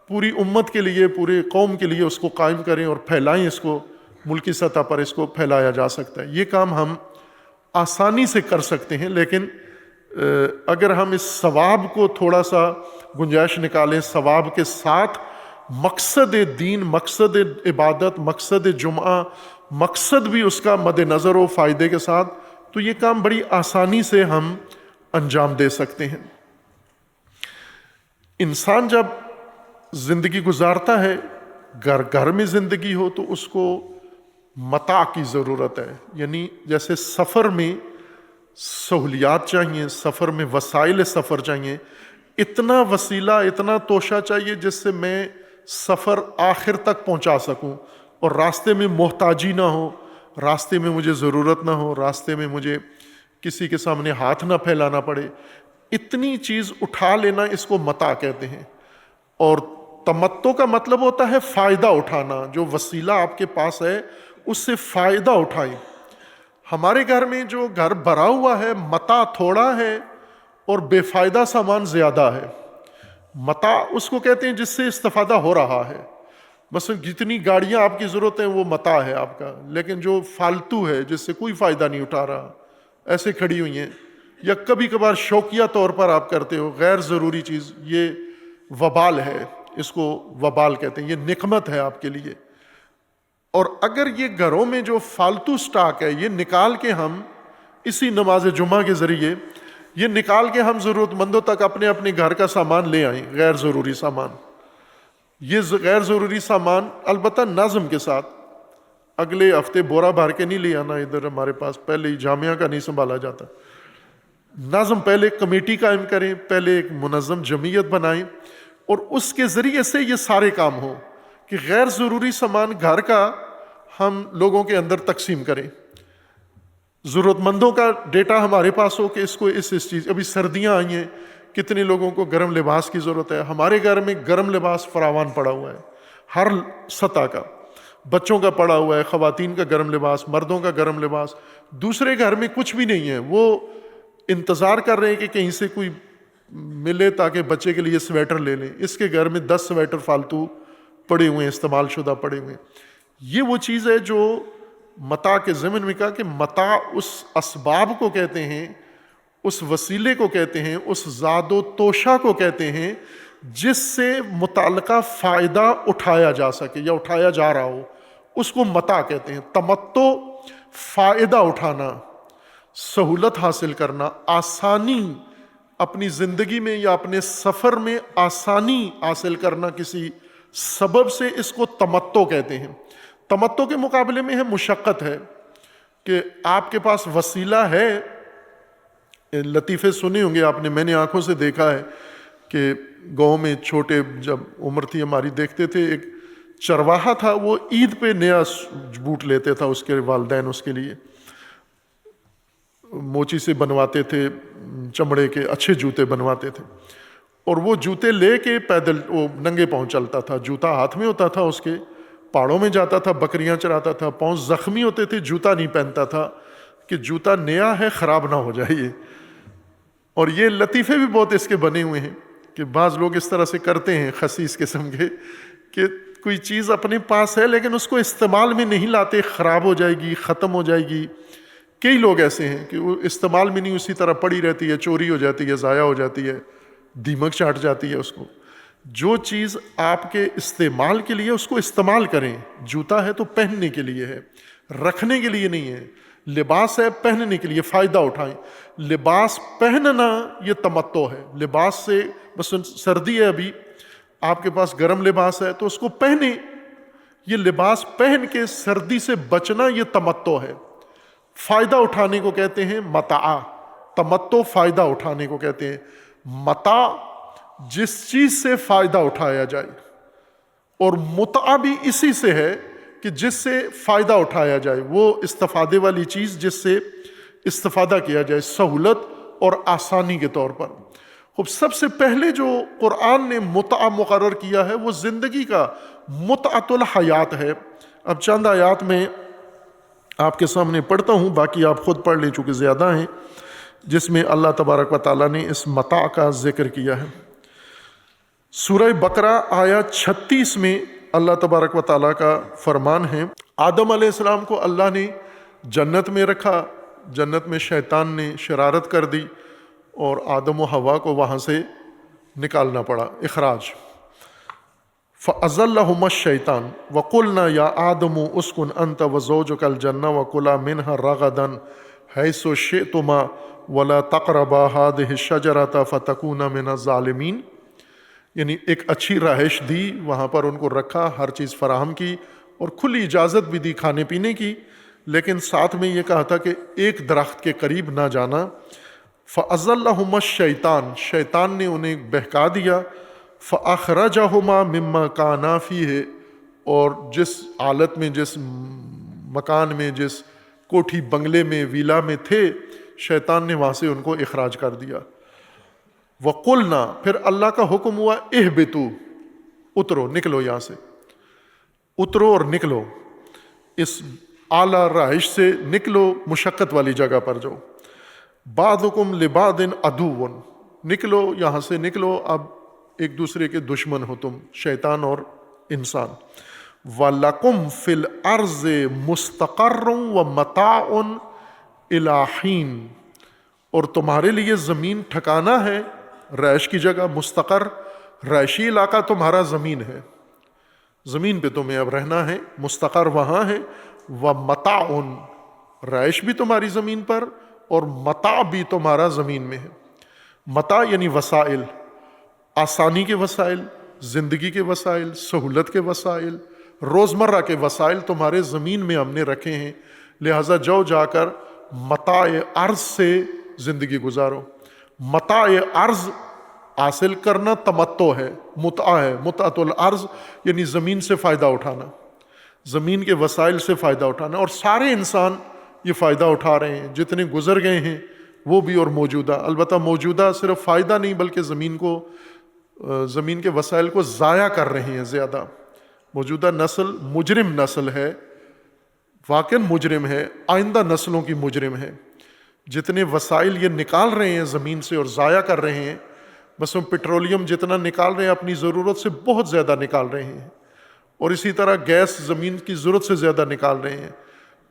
پوری امت کے لیے، پورے قوم کے لیے اس کو قائم کریں اور پھیلائیں. اس کو ملکی سطح پر اس کو پھیلایا جا سکتا ہے. یہ کام ہم آسانی سے کر سکتے ہیں، لیکن اگر ہم اس ثواب کو تھوڑا سا گنجائش نکالیں، ثواب کے ساتھ مقصد دین، مقصد عبادت، مقصد جمعہ، مقصد بھی اس کا مد نظر ہو فائدے کے ساتھ، تو یہ کام بڑی آسانی سے ہم انجام دے سکتے ہیں. انسان جب زندگی گزارتا ہے، گھر گھر میں زندگی ہو، تو اس کو متاع کی ضرورت ہے. یعنی جیسے سفر میں سہولیات چاہیے، سفر میں وسائل سفر چاہیے، اتنا وسیلہ، اتنا توشہ چاہیے جس سے میں سفر آخر تک پہنچا سکوں اور راستے میں محتاجی نہ ہو، راستے میں مجھے ضرورت نہ ہو، راستے میں مجھے کسی کے سامنے ہاتھ نہ پھیلانا پڑے. اتنی چیز اٹھا لینا اس کو متاع کہتے ہیں. اور تمتع کا مطلب ہوتا ہے فائدہ اٹھانا. جو وسیلہ آپ کے پاس ہے اس سے فائدہ اٹھائیں. ہمارے گھر میں جو گھر بھرا ہوا ہے، متاع تھوڑا ہے اور بے فائدہ سامان زیادہ ہے. متاع اس کو کہتے ہیں جس سے استفادہ ہو رہا ہے. مثلا جتنی گاڑیاں آپ کی ضرورت ہیں وہ متاع ہے آپ کا، لیکن جو فالتو ہے جس سے کوئی فائدہ نہیں اٹھا رہا، ایسے کھڑی ہوئی ہیں، یا کبھی کبھار شوقیہ طور پر آپ کرتے ہو غیر ضروری چیز، یہ وبال ہے. اس کو وبال کہتے ہیں، یہ نقمت ہے آپ کے لیے. اور اگر یہ گھروں میں جو فالتو سٹاک ہے یہ نکال کے ہم اسی نماز جمعہ کے ذریعے یہ نکال کے ہم ضرورت مندوں تک اپنے اپنے گھر کا سامان لے آئیں، غیر ضروری سامان. یہ غیر ضروری سامان البتہ نظم کے ساتھ، اگلے ہفتے بورا بھر کے نہیں لے آنا ادھر ہمارے پاس، پہلے ہی جامعہ کا نہیں سنبھالا جاتا. نظم، پہلے کمیٹی قائم کریں، پہلے ایک منظم جمعیت بنائیں اور اس کے ذریعے سے یہ سارے کام ہوں کہ غیر ضروری سامان گھر کا ہم لوگوں کے اندر تقسیم کریں. ضرورت مندوں کا ڈیٹا ہمارے پاس ہو کہ اس کو اس چیز، ابھی سردیاں آئی ہیں، کتنے لوگوں کو گرم لباس کی ضرورت ہے. ہمارے گھر میں گرم لباس فراوان پڑا ہوا ہے ہر سطح کا، بچوں کا پڑا ہوا ہے، خواتین کا گرم لباس، مردوں کا گرم لباس. دوسرے گھر میں کچھ بھی نہیں ہے، وہ انتظار کر رہے ہیں کہ کہیں سے کوئی ملے تاکہ بچے کے لیے سویٹر لے لیں. اس کے گھر میں 10 سویٹر فالتو پڑے ہوئے ہیں، استعمال شدہ پڑے ہوئے ہیں. یہ وہ چیز ہے جو متاع کے ضمن میں کہا کہ متاع اس اسباب کو کہتے ہیں، اس وسیلے کو کہتے ہیں، اس زاد و توشہ کو کہتے ہیں جس سے متعلقہ فائدہ اٹھایا جا سکے یا اٹھایا جا رہا ہو، اس کو متاع کہتے ہیں. تمتع فائدہ اٹھانا، سہولت حاصل کرنا، آسانی اپنی زندگی میں یا اپنے سفر میں آسانی حاصل کرنا کسی سبب سے، اس کو تمتع کہتے ہیں. تمتع کے مقابلے میں ہے مشقت، ہے کہ آپ کے پاس وسیلہ ہے. لطیفے سنے ہوں گے آپ نے، میں نے آنکھوں سے دیکھا ہے کہ گاؤں میں چھوٹے جب عمر تھی ہماری دیکھتے تھے، ایک چرواہا تھا، وہ عید پہ نیا بوٹ لیتے تھا، اس کے والدین اس کے لیے موچی سے بنواتے تھے، چمڑے کے اچھے جوتے بنواتے تھے، اور وہ جوتے لے کے پیدل وہ ننگے پاؤں چلتا تھا، جوتا ہاتھ میں ہوتا تھا اس کے، پہاڑوں میں جاتا تھا، بکریاں چراتا تھا، پاؤں زخمی ہوتے تھے، جوتا نہیں پہنتا تھا کہ جوتا نیا ہے خراب نہ ہو جائے. اور یہ لطیفے بھی بہت اس کے بنے ہوئے ہیں کہ بعض لوگ اس طرح سے کرتے ہیں خسیس قسم کے کہ کوئی چیز اپنے پاس ہے لیکن اس کو استعمال میں نہیں لاتے، خراب ہو جائے گی، ختم ہو جائے گی. کئی لوگ ایسے ہیں کہ وہ استعمال میں نہیں، اسی طرح پڑی رہتی ہے، چوری ہو جاتی ہے، ضائع ہو جاتی ہے، دیمک چاٹ جاتی ہے اس کو. جو چیز آپ کے استعمال کے لیے اس کو استعمال کریں. جوتا ہے تو پہننے کے لیے ہے، رکھنے کے لیے نہیں ہے. لباس ہے پہننے کے لیے، فائدہ اٹھائیں. لباس پہننا یہ تمتع ہے. لباس سے مثلا سردی ہے، ابھی آپ کے پاس گرم لباس ہے تو اس کو پہنیں. یہ لباس پہن کے سردی سے بچنا یہ تمتع ہے. فائدہ اٹھانے کو کہتے ہیں متاع. تمتع فائدہ اٹھانے کو کہتے ہیں. متاع جس چیز سے فائدہ اٹھایا جائے، اور متعہ بھی اسی سے ہے کہ جس سے فائدہ اٹھایا جائے، وہ استفادے والی چیز جس سے استفادہ کیا جائے، سہولت اور آسانی کے طور پر. خب سب سے پہلے جو قرآن نے متعہ مقرر کیا ہے وہ زندگی کا متعۃ الحیات ہے. اب چند آیات میں آپ کے سامنے پڑھتا ہوں، باقی آپ خود پڑھ لیں چونکہ زیادہ ہیں، جس میں اللہ تبارک و تعالیٰ نے اس متاع کا ذکر کیا ہے. سورہ بقرہ آیت 36 میں اللہ تبارک و تعالیٰ کا فرمان ہے. آدم علیہ السلام کو اللہ نے جنت میں رکھا، جنت میں شیطان نے شرارت کر دی اور آدم و حوا کو وہاں سے نکالنا پڑا، اخراج. فَأَزَلَّهُمَا الشَّيْطَانُ وَقُلْنَا يَا آدَمُ اسْكُنْ أَنْتَ وَزَوْجُكَ الْجَنَّةَ وَكُلَا مِنْهَا رَغَدًا حَيْثُ شِئْتُمَا وَلَا تَقْرَبَا هَٰذِهِ الشَّجَرَةَ فَتَكُونَا مِنَ الظَّالِمِينَ. یعنی ایک اچھی رہائش دی، وہاں پر ان کو رکھا، ہر چیز فراہم کی اور کھلی اجازت بھی دی کھانے پینے کی، لیکن ساتھ میں یہ کہا تھا کہ ایک درخت کے قریب نہ جانا. فَأَزَلَّهُمَا الشَّيْطَانُ، شیطان نے انہیں بہکا دیا. فَأَخْرَجَهُمَا مِمَّا كَانَا فِيهِ، اور جس حالت میں، جس مکان میں، جس کوٹھی بنگلے میں، ویلا میں تھے، شیطان نے وہاں سے ان کو اخراج کر دیا. وَقُلْنَا، پھر اللہ کا حکم ہوا اِہْبِطُوا، اترو، نکلو یہاں سے، اترو اور نکلو، اس اعلیٰ رہائش سے نکلو، مشقت والی جگہ پر جاؤ. بَعْضُكُمْ لِبَعْضٍ عَدُوٌّ، نکلو یہاں سے، نکلو، اب ایک دوسرے کے دشمن ہو تم، شیطان اور انسان. وَلَكُمْ فِي الْأَرْضِ مُسْتَقَرٌّ وَمَتَاعٌ إِلَىٰ حِينٍ، اور تمہارے لیے زمین ٹھکانا ہے، رہائش کی جگہ، مستقر رہائشی علاقہ تمہارا زمین ہے، زمین پہ تمہیں اب رہنا ہے، مستقر وہاں ہے. وَمَتَاعٌ، رہائش بھی تمہاری زمین پر اور متاع بھی تمہارا زمین میں ہے. متاع یعنی وسائل، آسانی کے وسائل، زندگی کے وسائل، سہولت کے وسائل، روزمرہ کے وسائل تمہارے زمین میں ہم نے رکھے ہیں، لہٰذا جا کر متاع ارض سے زندگی گزارو. متاع ارض حاصل کرنا تمتع ہے، متعہ ہے. متعۃ الارض یعنی زمین سے فائدہ اٹھانا، زمین کے وسائل سے فائدہ اٹھانا. اور سارے انسان یہ فائدہ اٹھا رہے ہیں، جتنے گزر گئے ہیں وہ بھی اور موجودہ. البتہ موجودہ صرف فائدہ نہیں بلکہ زمین کے وسائل کو ضائع کر رہے ہیں زیادہ. موجودہ نسل مجرم نسل ہے، واقعاً مجرم ہے، آئندہ نسلوں کی مجرم ہے. جتنے وسائل یہ نکال رہے ہیں زمین سے اور ضائع کر رہے ہیں، مثلا پیٹرولیم جتنا نکال رہے ہیں اپنی ضرورت سے بہت زیادہ نکال رہے ہیں، اور اسی طرح گیس زمین کی ضرورت سے زیادہ نکال رہے ہیں،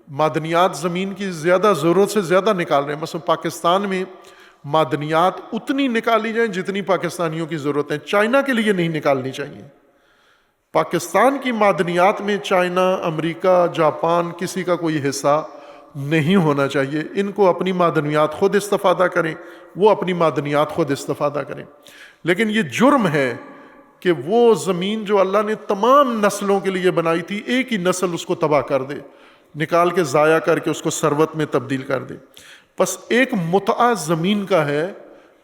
معدنیات زمین کی زیادہ ضرورت سے زیادہ نکال رہے ہیں. مثلا پاکستان میں معدنیات اتنی نکالی جائیں جتنی پاکستانیوں کی ضرورت ہے، چائنا کے لیے نہیں نکالنی چاہیے. پاکستان کی معدنیات میں چائنا، امریکہ، جاپان کسی کا کوئی حصہ نہیں ہونا چاہیے. ان کو اپنی معدنیات خود استفادہ کریں، وہ اپنی معدنیات خود استفادہ کریں. لیکن یہ جرم ہے کہ وہ زمین جو اللہ نے تمام نسلوں کے لیے بنائی تھی، ایک ہی نسل اس کو تباہ کر دے، نکال کے ضائع کر کے اس کو ثروت میں تبدیل کر دے. بس ایک متعہ زمین کا ہے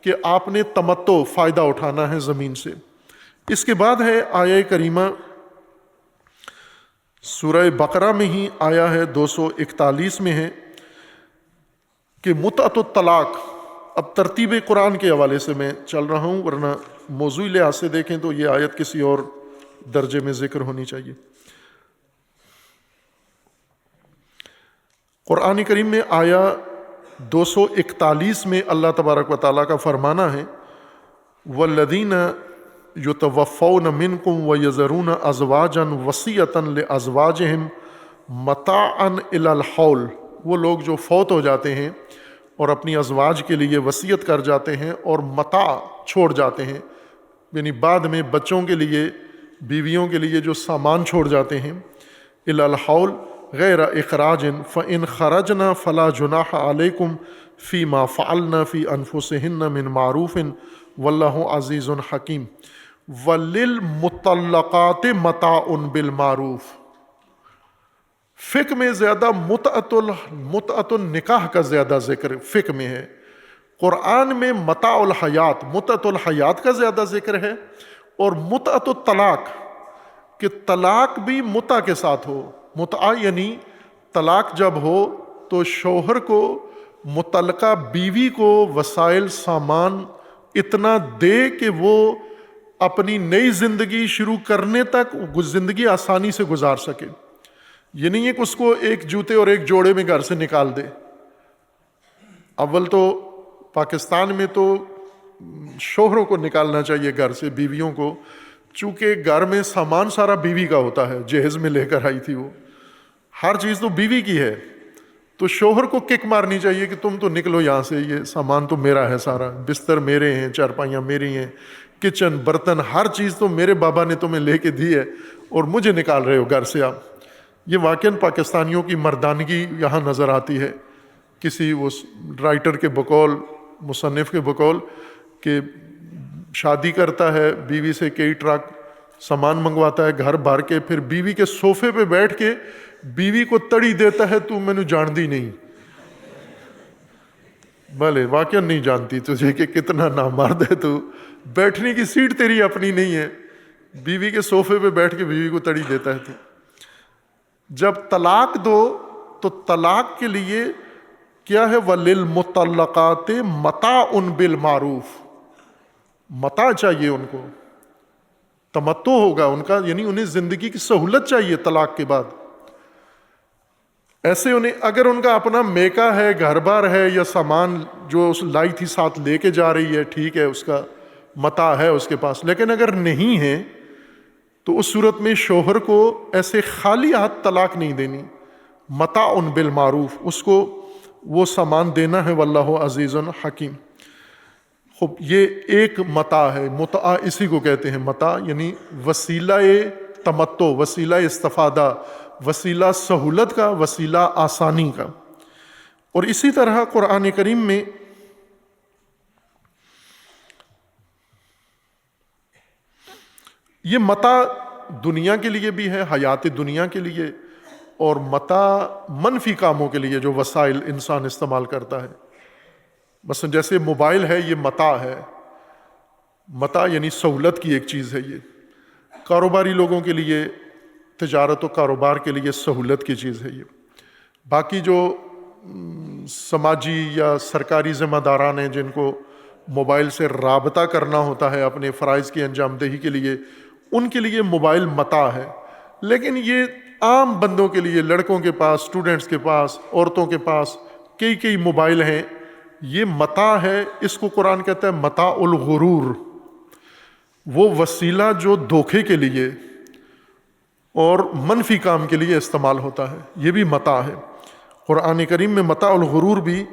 کہ آپ نے تمتع، فائدہ اٹھانا ہے زمین سے. اس کے بعد ہے آیہ کریمہ سورہ بقرہ میں ہی آیا ہے 241 میں ہے کہ متعۃ الطلاق. اب ترتیب قرآن کے حوالے سے میں چل رہا ہوں، ورنہ موضوعی لحاظ سے دیکھیں تو یہ آیت کسی اور درجے میں ذکر ہونی چاہیے. قرآن کریم میں آیا 241 میں اللہ تبارک و تعالیٰ کا فرمانا ہے والذین یتوفون منکم ویذرون ازواجا وصیۃ لازواجہم متاعا الی الحول، وہ لوگ جو فوت ہو جاتے ہیں اور اپنی ازواج کے لیے وصیت کر جاتے ہیں اور متاع چھوڑ جاتے ہیں، یعنی بعد میں بچوں کے لیے، بیویوں کے لیے جو سامان چھوڑ جاتے ہیں، الی الحول غیر اخراج فإن خرجنا فلا جناح علیکم فیما فعلنا فی انفسہن من معروف واللہ عزیز حکیم وللمطلقات متاع بالمعروف۔ فقہ میں زیادہ متعۃ النکاح کا زیادہ ذکر فقہ میں ہے، قرآن میں متاع الحیات، متعۃ الحیات کا زیادہ ذکر ہے، اور متعۃ الطلاق کہ طلاق بھی متع کے ساتھ ہو۔ متع یعنی طلاق جب ہو تو شوہر کو متعلقہ بیوی کو وسائل سامان اتنا دے کہ وہ اپنی نئی زندگی شروع کرنے تک زندگی آسانی سے گزار سکے۔ یہ نہیں ہے کہ اس کو ایک جوتے اور ایک جوڑے میں گھر سے نکال دے۔ اول تو پاکستان میں تو شوہروں کو نکالنا چاہیے گھر سے، بیویوں کو، چونکہ گھر میں سامان سارا بیوی کا ہوتا ہے، جہیز میں لے کر آئی تھی وہ، ہر چیز تو بیوی کی ہے، تو شوہر کو کک مارنی چاہیے کہ تم تو نکلو یہاں سے، یہ سامان تو میرا ہے سارا، بستر میرے ہیں، چارپائیاں میری ہیں، کچن برتن ہر چیز تو میرے بابا نے تمہیں لے کے دی ہے اور مجھے نکال رہے ہو گھر سے آپ۔ یہ واقعاً پاکستانیوں کی مردانگی یہاں نظر آتی ہے، کسی وہ رائٹر کے بقول، مصنف کے بقول، کہ شادی کرتا ہے بیوی سے کئی ٹرک سامان منگواتا ہے گھر بھر کے، پھر بیوی کے صوفے پہ بیٹھ کے بیوی کو تڑی دیتا ہے، تو میں نے جاندی نہیں، بھلے واقعا نہیں جانتی تجھے کہ کتنا نامرد ہے تو، بیٹھنے کی سیٹ تیری اپنی نہیں ہے، بیوی کے صوفے پہ بیٹھ کے بیوی کو تڑی دیتا ہے۔ تو جب طلاق دو تو طلاق کے لیے کیا ہے؟ وَلِلْمُطَلَّقَاتِ مَتَاعٌ بِالْمَعْرُوف، متاع چاہیے ان کو، تمتع ہوگا ان کا، یعنی انہیں زندگی کی سہولت چاہیے طلاق کے بعد۔ ایسے انہیں اگر ان کا اپنا میکا ہے، گھر بار ہے، یا سامان جو اس لائی تھی ساتھ لے کے جا رہی ہے، ٹھیک ہے، اس کا متاع ہے اس کے پاس، لیکن اگر نہیں ہے تو اس صورت میں شوہر کو ایسے خالی ہاتھ طلاق نہیں دینی، متاع بالمعروف، اس کو وہ سامان دینا ہے، واللہ عزیز حکیم۔ خوب، یہ ایک متاع ہے، متاع اسی کو کہتے ہیں، متاع یعنی وسیلہ تمتع، وسیلہ استفادہ، وسیلہ سہولت کا، وسیلہ آسانی کا۔ اور اسی طرح قرآن کریم میں یہ متاع دنیا کے لیے بھی ہے، حیات دنیا کے لیے، اور متاع منفی کاموں کے لیے جو وسائل انسان استعمال کرتا ہے، مثلا جیسے موبائل ہے، یہ متاع ہے، متاع یعنی سہولت کی ایک چیز ہے۔ یہ کاروباری لوگوں کے لیے، تجارت و کاروبار کے لیے سہولت کی چیز ہے یہ۔ باقی جو سماجی یا سرکاری ذمہ داران ہیں جن کو موبائل سے رابطہ کرنا ہوتا ہے اپنے فرائض کی انجام دہی کے لیے، ان کے لیے موبائل متاع ہے۔ لیکن یہ عام بندوں کے لیے، لڑکوں کے پاس، اسٹوڈنٹس کے پاس، عورتوں کے پاس کئی موبائل ہیں، یہ متاع ہے۔ اس کو قرآن کہتا ہے متاع الغرور، وہ وسیلہ جو دھوکے کے لیے اور منفی کام کے لیے استعمال ہوتا ہے، یہ بھی متاع ہے۔ قرآن کریم میں متاع الغرور بھی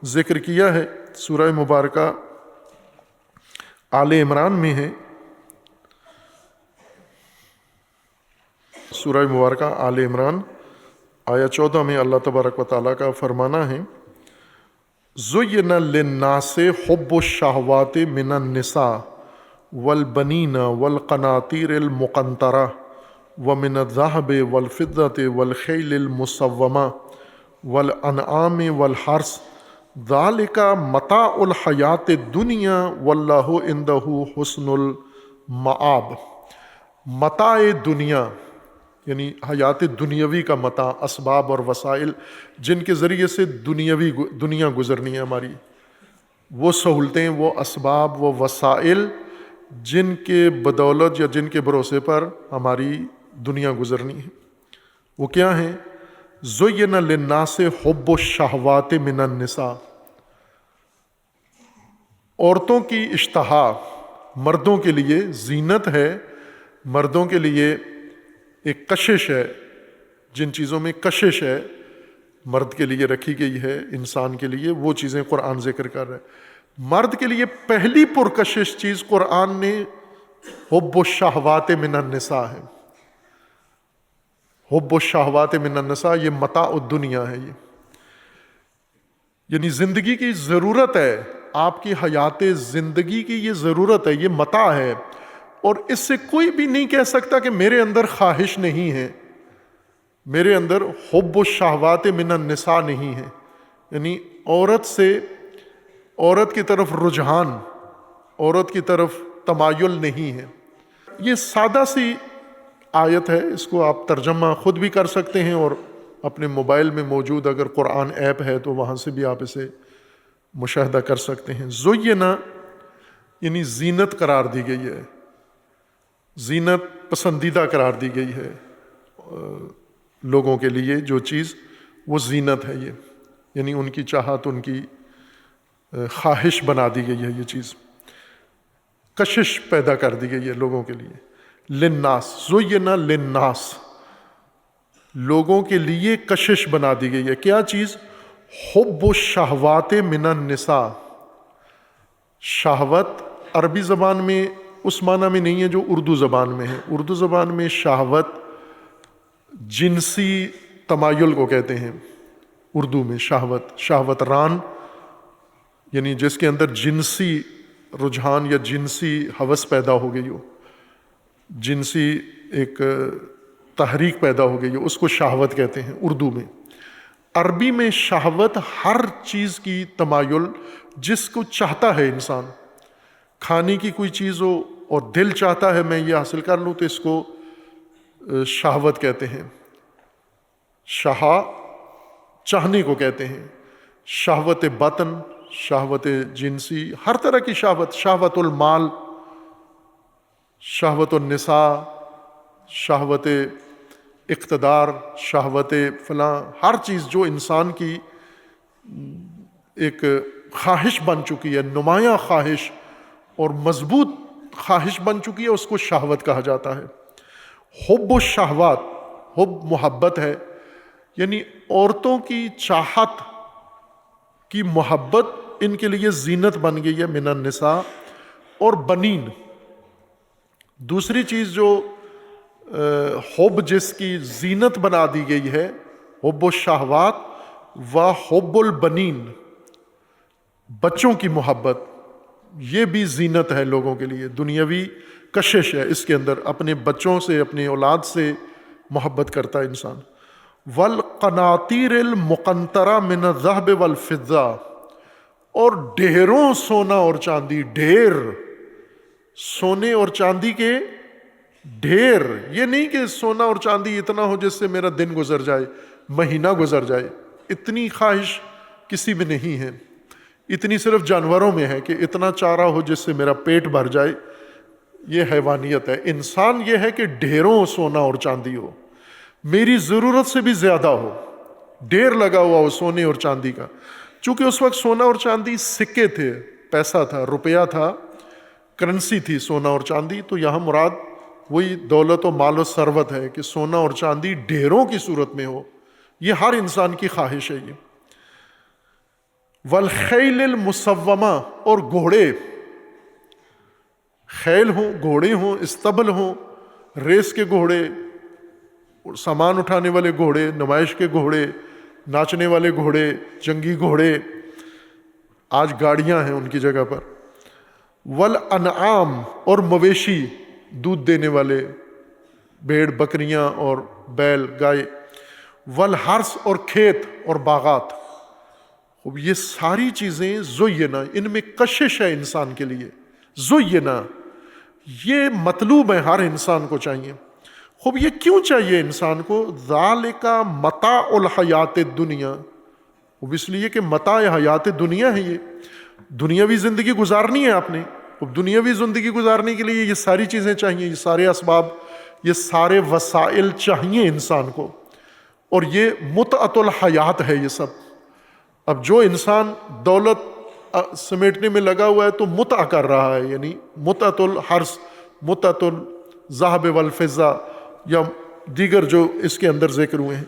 ذکر کیا ہے، سورہ مبارکہ آل عمران میں ہے، سورہ مبارکہ آل عمران آیہ 14 میں اللہ تبارک و تعالیٰ کا فرمانا ہے زُيِّنَ لِلنَّاسِ حُبُّ الشَّهَوَاتِ مِنَ النِّسَاءِ وَالْبَنِينَ وَالْقَنَاطِيرِ الْمُقَنطَرَةِ وَمِنَ الذَّهَبِ وَالْفِضَّةِ وَالْخَيْلِ الْمُسَوَّمَةِ وَالْأَنْعَامِ وَالْحَرْثِ ذَلِكَ مَتَاعُ الْحَيَاةِ الدُّنْيَا وَاللَّهُ عِندَهُ حُسْنُ الْمَآبِ۔ متاع دنیا یعنی حیات دنیاوی کا متاع، اسباب اور وسائل جن کے ذریعے سے دنیا گزرنی ہے ہماری، وہ سہولتیں، وہ اسباب، وہ وسائل جن کے بدولت یا جن کے بھروسے پر ہماری دنیا گزرنی ہے، وہ کیا ہیں؟ زُيِّنَ لِلنَّاسِ حُبُّ الشَّهَوَاتِ مِنَ النِّسَاءِ، عورتوں کی اشتہا مردوں کے لیے زینت ہے، مردوں کے لیے ایک کشش ہے، جن چیزوں میں کشش ہے مرد کے لیے رکھی گئی ہے، انسان کے لیے وہ چیزیں قرآن ذکر کر رہا ہے۔ مرد کے لیے پہلی پرکشش چیز قرآن نے حب الشہوات من النساء ہے۔ حب الشہوات من النساء یہ متاع الدنیا ہے، یعنی زندگی کی ضرورت ہے، آپ کی حیات زندگی کی یہ ضرورت ہے، یہ متاع ہے، اور اس سے کوئی بھی نہیں کہہ سکتا کہ میرے اندر خواہش نہیں ہے، میرے اندر حب الشہوات من النساء نہیں ہے، یعنی عورت کی طرف رجحان، عورت کی طرف تمایل نہیں ہے۔ یہ سادہ سی آیت ہے، اس کو آپ ترجمہ خود بھی کر سکتے ہیں، اور اپنے موبائل میں موجود اگر قرآن ایپ ہے تو وہاں سے بھی آپ اسے مشاہدہ کر سکتے ہیں۔ زُیِّنَ یعنی زینت قرار دی گئی ہے، زینت پسندیدہ قرار دی گئی ہے لوگوں کے لیے، جو چیز وہ زینت ہے، یہ یعنی ان کی چاہت، ان کی خواہش بنا دی گئی ہے، یہ چیز کشش پیدا کر دی گئی ہے لوگوں کے لیے۔ للناس، زُیِّنَ للناس، لوگوں کے لیے کشش بنا دی گئی ہے، کیا چیز؟ حب الشہوات من النساء۔ شہوت عربی زبان میں اس معنی میں نہیں ہے جو اردو زبان میں ہے۔ اردو زبان میں شہوت جنسی تمایل کو کہتے ہیں، اردو میں شہوت ران، یعنی جس کے اندر جنسی رجحان یا جنسی ہوس پیدا ہو گئی ہو، جنسی ایک تحریک پیدا ہو گئی ہو، اس کو شہوت کہتے ہیں اردو میں۔ عربی میں شہوت ہر چیز کی تمایل، جس کو چاہتا ہے انسان، کھانے کی کوئی چیز ہو اور دل چاہتا ہے میں یہ حاصل کر لوں تو اس کو شہوت کہتے ہیں۔ شہا چاہنے کو کہتے ہیں، شہوت بطن، شہوت جنسی، ہر طرح کی شہوت، شہوت المال، شہوت النساء، شہوت اقتدار، شہوت فلاں، ہر چیز جو انسان کی ایک خواہش بن چکی ہے، نمایاں خواہش اور مضبوط خواہش بن چکی ہے، اس کو شہوت کہا جاتا ہے۔ حب الشہوات، حب محبت ہے، یعنی عورتوں کی چاہت کی محبت ان کے لیے زینت بن گئی ہے، من النساء اور بنین۔ دوسری چیز جو حب جس کی زینت بنا دی گئی ہے، حب الشہوات و حب البنین، بچوں کی محبت، یہ بھی زینت ہے لوگوں کے لیے، دنیاوی کشش ہے اس کے اندر، اپنے بچوں سے، اپنی اولاد سے محبت کرتا ہے انسان۔ والقناطیر المقنطرہ من الذهب والفضہ، اور ڈھیروں سونا اور چاندی، ڈھیر سونے اور چاندی کے ڈھیر، یہ نہیں کہ سونا اور چاندی اتنا ہو جس سے میرا دن گزر جائے، مہینہ گزر جائے، اتنی خواہش کسی میں نہیں ہے، اتنی صرف جانوروں میں ہے کہ اتنا چارہ ہو جس سے میرا پیٹ بھر جائے، یہ حیوانیت ہے۔ انسان یہ ہے کہ ڈھیروں سونا اور چاندی ہو، میری ضرورت سے بھی زیادہ ہو، ڈھیر لگا ہوا ہو سونے اور چاندی کا۔ چونکہ اس وقت سونا اور چاندی سکے تھے، پیسہ تھا، روپیہ تھا، کرنسی تھی سونا اور چاندی، تو یہاں مراد وہی دولت و مال و ثروت ہے کہ سونا اور چاندی ڈھیروں کی صورت میں ہو، یہ ہر انسان کی خواہش ہے یہ۔ والخیل المسومہ، اور گھوڑے، خیل ہوں، گھوڑے ہوں، استبل ہوں، ریس کے گھوڑے، سامان اٹھانے والے گھوڑے، نمائش کے گھوڑے، ناچنے والے گھوڑے، جنگی گھوڑے، آج گاڑیاں ہیں ان کی جگہ پر۔ والانعام، اور مویشی، دودھ دینے والے، بھیڑ بکریاں اور بیل گائے۔ والحرث، اور کھیت اور باغات۔ اب یہ ساری چیزیں زینہ، ان میں کشش ہے انسان کے لیے، زینہ، یہ مطلوب ہے، ہر انسان کو چاہیے۔ خوب یہ کیوں چاہیے انسان کو؟ ذالک متاع الحیات الدنیا، اب اس لیے کہ متاع حیات دنیا ہے، یہ دنیاوی زندگی گزارنی ہے آپ نے، اب دنیاوی زندگی گزارنے کے لیے یہ ساری چیزیں چاہیے، یہ سارے اسباب، یہ سارے وسائل چاہیے انسان کو، اور یہ متعۃ الحیات ہے یہ سب. اب جو انسان دولت سمیٹنے میں لگا ہوا ہے تو متع کر رہا ہے، یعنی متعۃ الحرث، متعۃ الذهب والفضہ یا دیگر جو اس کے اندر ذکر ہوئے ہیں.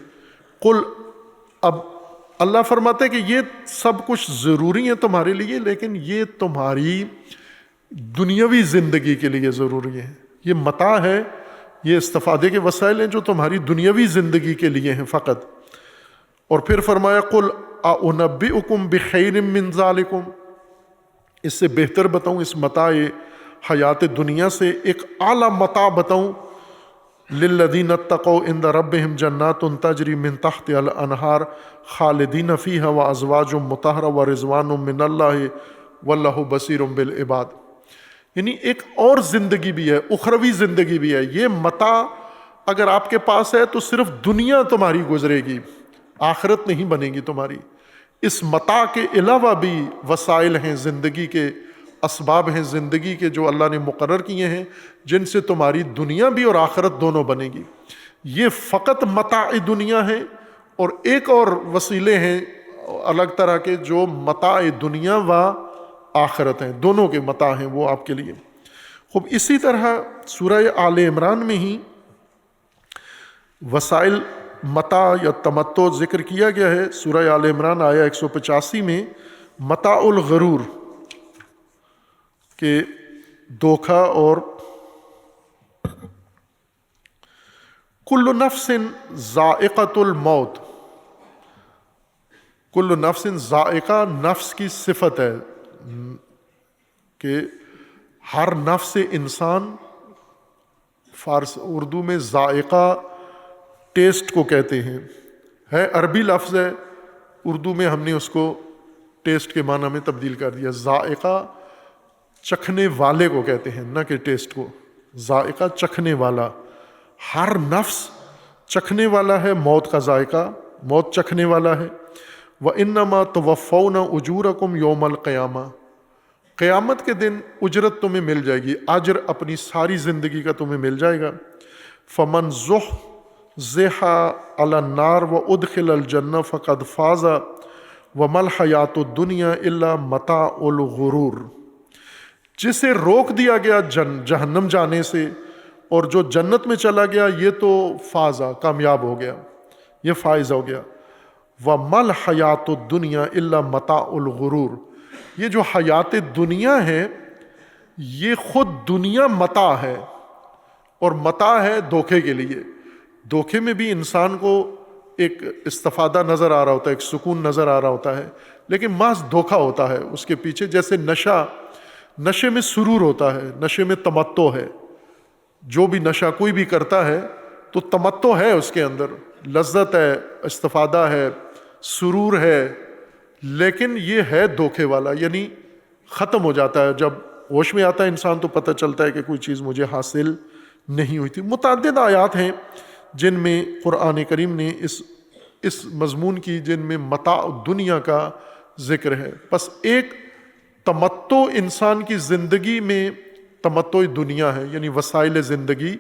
قل، اب اللہ فرماتے ہیں کہ یہ سب کچھ ضروری ہے تمہارے لیے، لیکن یہ تمہاری دنیاوی زندگی کے لیے ضروری ہے. یہ متاع ہے، یہ استفادے کے وسائل ہیں جو تمہاری دنیاوی زندگی کے لیے ہیں فقط. اور پھر فرمایا قل اعنبئکم بخیر من ذالکم، اس سے بہتر بتاؤں، اس متاع حیات دنیا سے ایک اعلیٰ متاع بتاؤں. للذین اتقوا عند ربهم جنات تجری من تحتها الانہار خالدین فیہا وازواج مطہرہ ورضوان من اللہ واللہ بصیر بالعباد. یعنی ایک اور زندگی بھی ہے، اخروی زندگی بھی ہے. یہ متاع اگر آپ کے پاس ہے تو صرف دنیا تمہاری گزرے گی، آخرت نہیں بنے گی تمہاری. اس متاع کے علاوہ بھی وسائل ہیں زندگی کے، اسباب ہیں زندگی کے جو اللہ نے مقرر کیے ہیں، جن سے تمہاری دنیا بھی اور آخرت دونوں بنے گی. یہ فقط متاع دنیا ہے، اور ایک اور وسیلے ہیں الگ طرح کے جو متاع دنیا و آخرت ہیں، دونوں کے متاع ہیں وہ آپ کے لیے. خوب، اسی طرح سورہ آل عمران میں ہی وسائل متاع یا تمتع ذکر کیا گیا ہے. سورہ آل عمران آیا 185 میں متاع الغرور، کہ دھوکا اور کل نفس ذائقۃ الموت. کل نفس ذائقہ نفس کی صفت ہے کہ ہر نفس انسان، فارس اردو میں ذائقہ ٹیسٹ کو کہتے ہیں، ہے عربی لفظ ہے، اردو میں ہم نے اس کو ٹیسٹ کے معنی میں تبدیل کر دیا. ذائقہ چکھنے والے کو کہتے ہیں، نہ کہ ٹیسٹ کو. ذائقہ چکھنے والا، ہر نفس چکھنے والا ہے موت کا ذائقہ، موت چکھنے والا ہے. وَإِنَّمَا تُوَفَّوْنَ أُجُورَكُمْ يَوْمَ الْقِيَامَةِ، قیامت کے دن اجرت تمہیں مل جائے گی، اجر اپنی ساری زندگی کا تمہیں مل جائے گا. فَمَنْ زُحْزِحَ عَلَى النَّارِ وَأُدْخِلَ الْجَنَّةَ فَقَدْ فَازَ وَمَا الْحَيَاةُ الدُّنْيَا إِلَّا مَتَاعُ الْغُرُورِ. جسے روک دیا گیا جہنم جانے سے، اور جو جنت میں چلا گیا یہ تو فازا، کامیاب ہو گیا، یہ فائز ہو گیا. وَمَا الْحَيَاةُ الدُّنْيَا إِلَّا مَتَاعُ الْغُرُورِ. یہ جو حیات دنیا ہے یہ خود دنیا متاع ہے، اور متاع ہے دھوکے کے لیے. دھوکے میں بھی انسان کو ایک استفادہ نظر آ رہا ہوتا ہے، ایک سکون نظر آ رہا ہوتا ہے، لیکن محض دھوکا ہوتا ہے اس کے پیچھے. جیسے نشے میں سرور ہوتا ہے، نشے میں تمتع ہے. جو بھی نشہ کوئی بھی کرتا ہے تو تمتع ہے اس کے اندر، لذت ہے، استفادہ ہے، سرور ہے، لیکن یہ ہے دھوکے والا، یعنی ختم ہو جاتا ہے. جب ہوش میں آتا ہے انسان تو پتہ چلتا ہے کہ کوئی چیز مجھے حاصل نہیں ہوئی تھی. متعدد آیات ہیں جن میں قرآن کریم نے اس مضمون کی، جن میں متاع دنیا کا ذکر ہے. بس ایک تمتع انسان کی زندگی میں تمتع دنیا ہے، یعنی وسائل زندگی،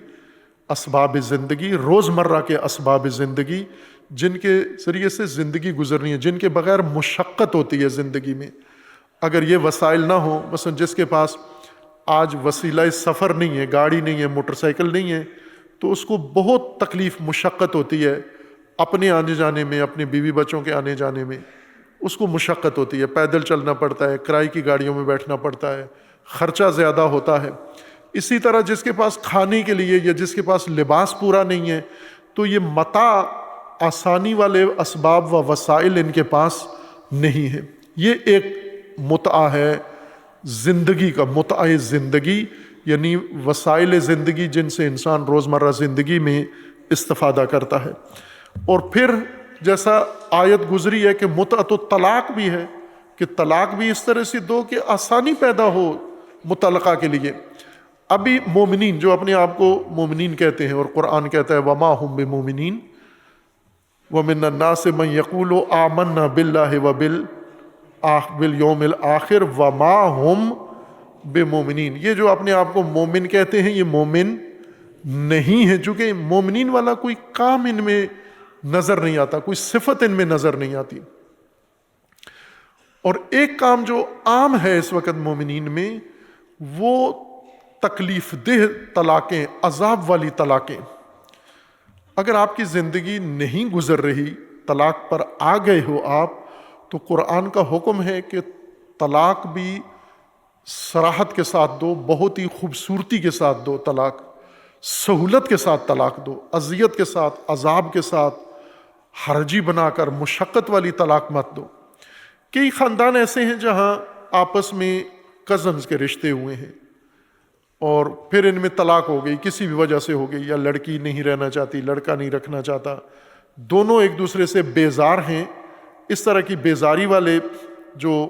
اسباب زندگی، روزمرہ کے اسباب زندگی جن کے ذریعے سے زندگی گزرنی ہے، جن کے بغیر مشقت ہوتی ہے زندگی میں. اگر یہ وسائل نہ ہوں، مثلا جس کے پاس آج وسیلہ سفر نہیں ہے، گاڑی نہیں ہے، موٹر سائیکل نہیں ہے، تو اس کو بہت تکلیف مشقت ہوتی ہے اپنے آنے جانے میں، اپنے بیوی بچوں کے آنے جانے میں. اس کو مشقت ہوتی ہے، پیدل چلنا پڑتا ہے، کرائے کی گاڑیوں میں بیٹھنا پڑتا ہے، خرچہ زیادہ ہوتا ہے. اسی طرح جس کے پاس کھانے کے لیے یا جس کے پاس لباس پورا نہیں ہے، تو یہ متاع، آسانی والے اسباب و وسائل ان کے پاس نہیں ہے. یہ ایک متع ہے زندگی کا، متع زندگی یعنی وسائل زندگی جن سے انسان روزمرہ زندگی میں استفادہ کرتا ہے. اور پھر جیسا آیت گزری ہے کہ متعۃ الطلاق بھی ہے، کہ طلاق بھی اس طرح سے دو کہ آسانی پیدا ہو متعلقہ کے لیے. ابھی مومنین جو اپنے آپ کو مومنین کہتے ہیں، اور قرآن کہتا ہے وما ہم بمومنین ومن الناس من یقول آمنا باللہ وبالیوم الآخر وما ہم بمومنین. یہ جو اپنے آپ کو مومن کہتے ہیں یہ مومن نہیں ہے، چونکہ مومنین والا کوئی کام ان میں نظر نہیں آتا، کوئی صفت ان میں نظر نہیں آتی۔ اور ایک کام جو عام ہے اس وقت مومنین میں، وہ تکلیف دہ طلاقیں، عذاب والی طلاقیں۔ اگر آپ کی زندگی نہیں گزر رہی، طلاق پر آ گئے ہو آپ، تو قرآن کا حکم ہے کہ طلاق بھی صراحت کے ساتھ دو، بہت ہی خوبصورتی کے ساتھ دو طلاق، سہولت کے ساتھ طلاق دو، اذیت کے ساتھ، عذاب کے ساتھ، حرجی بنا کر مشقت والی طلاق مت دو۔ کئی خاندان ایسے ہیں جہاں آپس میں کزنز کے رشتے ہوئے ہیں اور پھر ان میں طلاق ہو گئی، کسی بھی وجہ سے ہو گئی، یا لڑکی نہیں رہنا چاہتی، لڑکا نہیں رکھنا چاہتا، دونوں ایک دوسرے سے بیزار ہیں۔ اس طرح کی بیزاری والے جو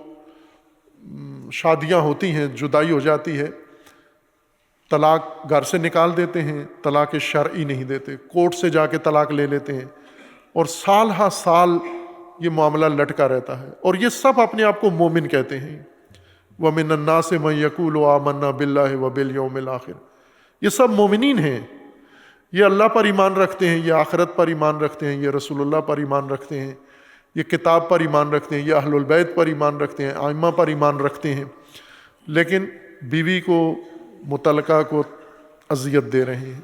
شادیاں ہوتی ہیں، جدائی ہو جاتی ہے، طلاق گھر سے نکال دیتے ہیں، طلاق شرعی نہیں دیتے، کورٹ سے جا کے طلاق لے لیتے ہیں، اور سال ہا سال یہ معاملہ لٹکا رہتا ہے، اور یہ سب اپنے آپ کو مومن کہتے ہیں۔ وَمِنَ النَّاسِ مَن يَقُولُ آمَنَّا بِاللَّهِ وَبِالْيَوْمِ الْآخِرِ، یہ سب مومنین ہیں، یہ اللہ پر ایمان رکھتے ہیں، یہ آخرت پر ایمان رکھتے ہیں، یہ رسول اللہ پر ایمان رکھتے ہیں، یہ کتاب پر ایمان رکھتے ہیں، یہ اہل البیت پر ایمان رکھتے ہیں، ائمہ پر ایمان رکھتے ہیں، لیکن بیوی کو، مطلقہ کو اذیت دے رہے ہیں،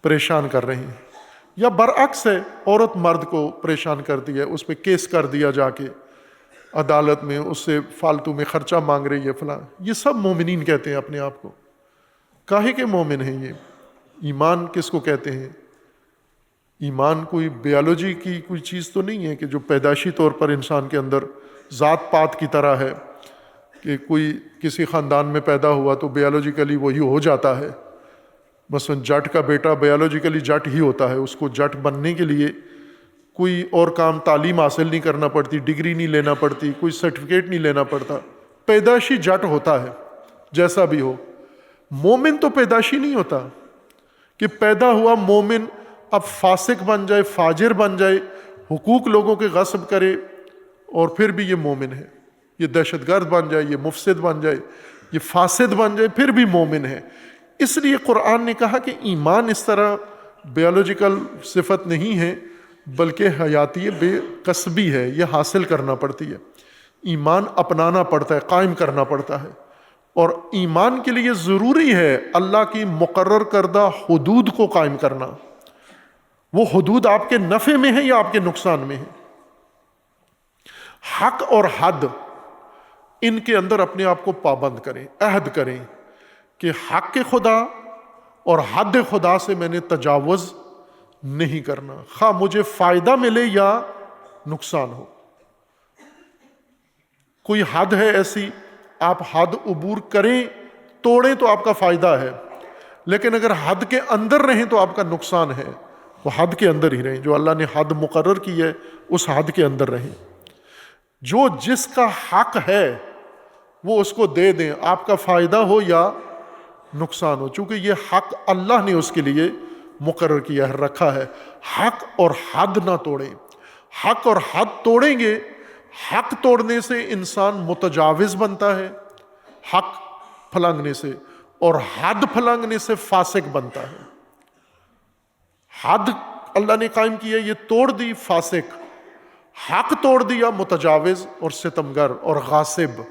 پریشان کر رہے ہیں، یا برعکس ہے، عورت مرد کو پریشان کرتی ہے، اس پہ کیس کر دیا جا کے عدالت میں، اس سے فالتو میں خرچہ مانگ رہی ہے فلاں۔ یہ سب مومنین کہتے ہیں اپنے آپ کو۔ کاہے کے مومن ہیں یہ؟ ایمان کس کو کہتے ہیں؟ ایمان کوئی بیالوجی کی کوئی چیز تو نہیں ہے کہ جو پیدائشی طور پر انسان کے اندر ذات پات کی طرح ہے، کہ کوئی کسی خاندان میں پیدا ہوا تو بیالوجیکلی وہی ہو جاتا ہے۔ مثلا جٹ کا بیٹا بیالوجیکلی جٹ ہی ہوتا ہے، اس کو جٹ بننے کے لیے کوئی اور کام، تعلیم حاصل نہیں کرنا پڑتی، ڈگری نہیں لینا پڑتی، کوئی سرٹیفکیٹ نہیں لینا پڑتا، پیدائشی جٹ ہوتا ہے جیسا بھی ہو۔ مومن تو پیدائشی نہیں ہوتا کہ پیدا ہوا مومن اب فاسق بن جائے، فاجر بن جائے، حقوق لوگوں کے غصب کرے، اور پھر بھی یہ مومن ہے۔ یہ دہشت گرد بن جائے، یہ مفسد بن جائے، یہ فاسد بن جائے، پھر بھی مومن ہے۔ اس لیے قرآن نے کہا کہ ایمان اس طرح بیولوجیکل صفت نہیں ہے، بلکہ حیاتی بے کسبی ہے، یہ حاصل کرنا پڑتی ہے۔ ایمان اپنانا پڑتا ہے، قائم کرنا پڑتا ہے، اور ایمان کے لیے ضروری ہے اللہ کی مقرر کردہ حدود کو قائم کرنا۔ وہ حدود آپ کے نفع میں ہیں یا آپ کے نقصان میں ہیں؟ حق اور حد، ان کے اندر اپنے آپ کو پابند کریں، عہد کریں کہ حق خدا اور حد خدا سے میں نے تجاوز نہیں کرنا، خواہ مجھے فائدہ ملے یا نقصان ہو۔ کوئی حد ہے ایسی، آپ حد عبور کریں، توڑیں تو آپ کا فائدہ ہے، لیکن اگر حد کے اندر رہیں تو آپ کا نقصان ہے۔ وہ حد کے اندر ہی رہیں، جو اللہ نے حد مقرر کی ہے اس حد کے اندر رہیں۔ جو جس کا حق ہے وہ اس کو دے دیں، آپ کا فائدہ ہو یا نقصان ہو، چونکہ یہ حق اللہ نے اس کے لیے مقرر کیا ہے، رکھا ہے۔ حق اور حد نہ توڑیں۔ حق اور حد توڑیں گے، حق توڑنے سے انسان متجاوز بنتا ہے، حق پھلانگنے سے، اور حد پھلانگنے سے فاسق بنتا ہے۔ حد اللہ نے قائم کی ہے، یہ توڑ دی فاسق، حق توڑ دیا متجاوز اور ستمگر اور غاصب۔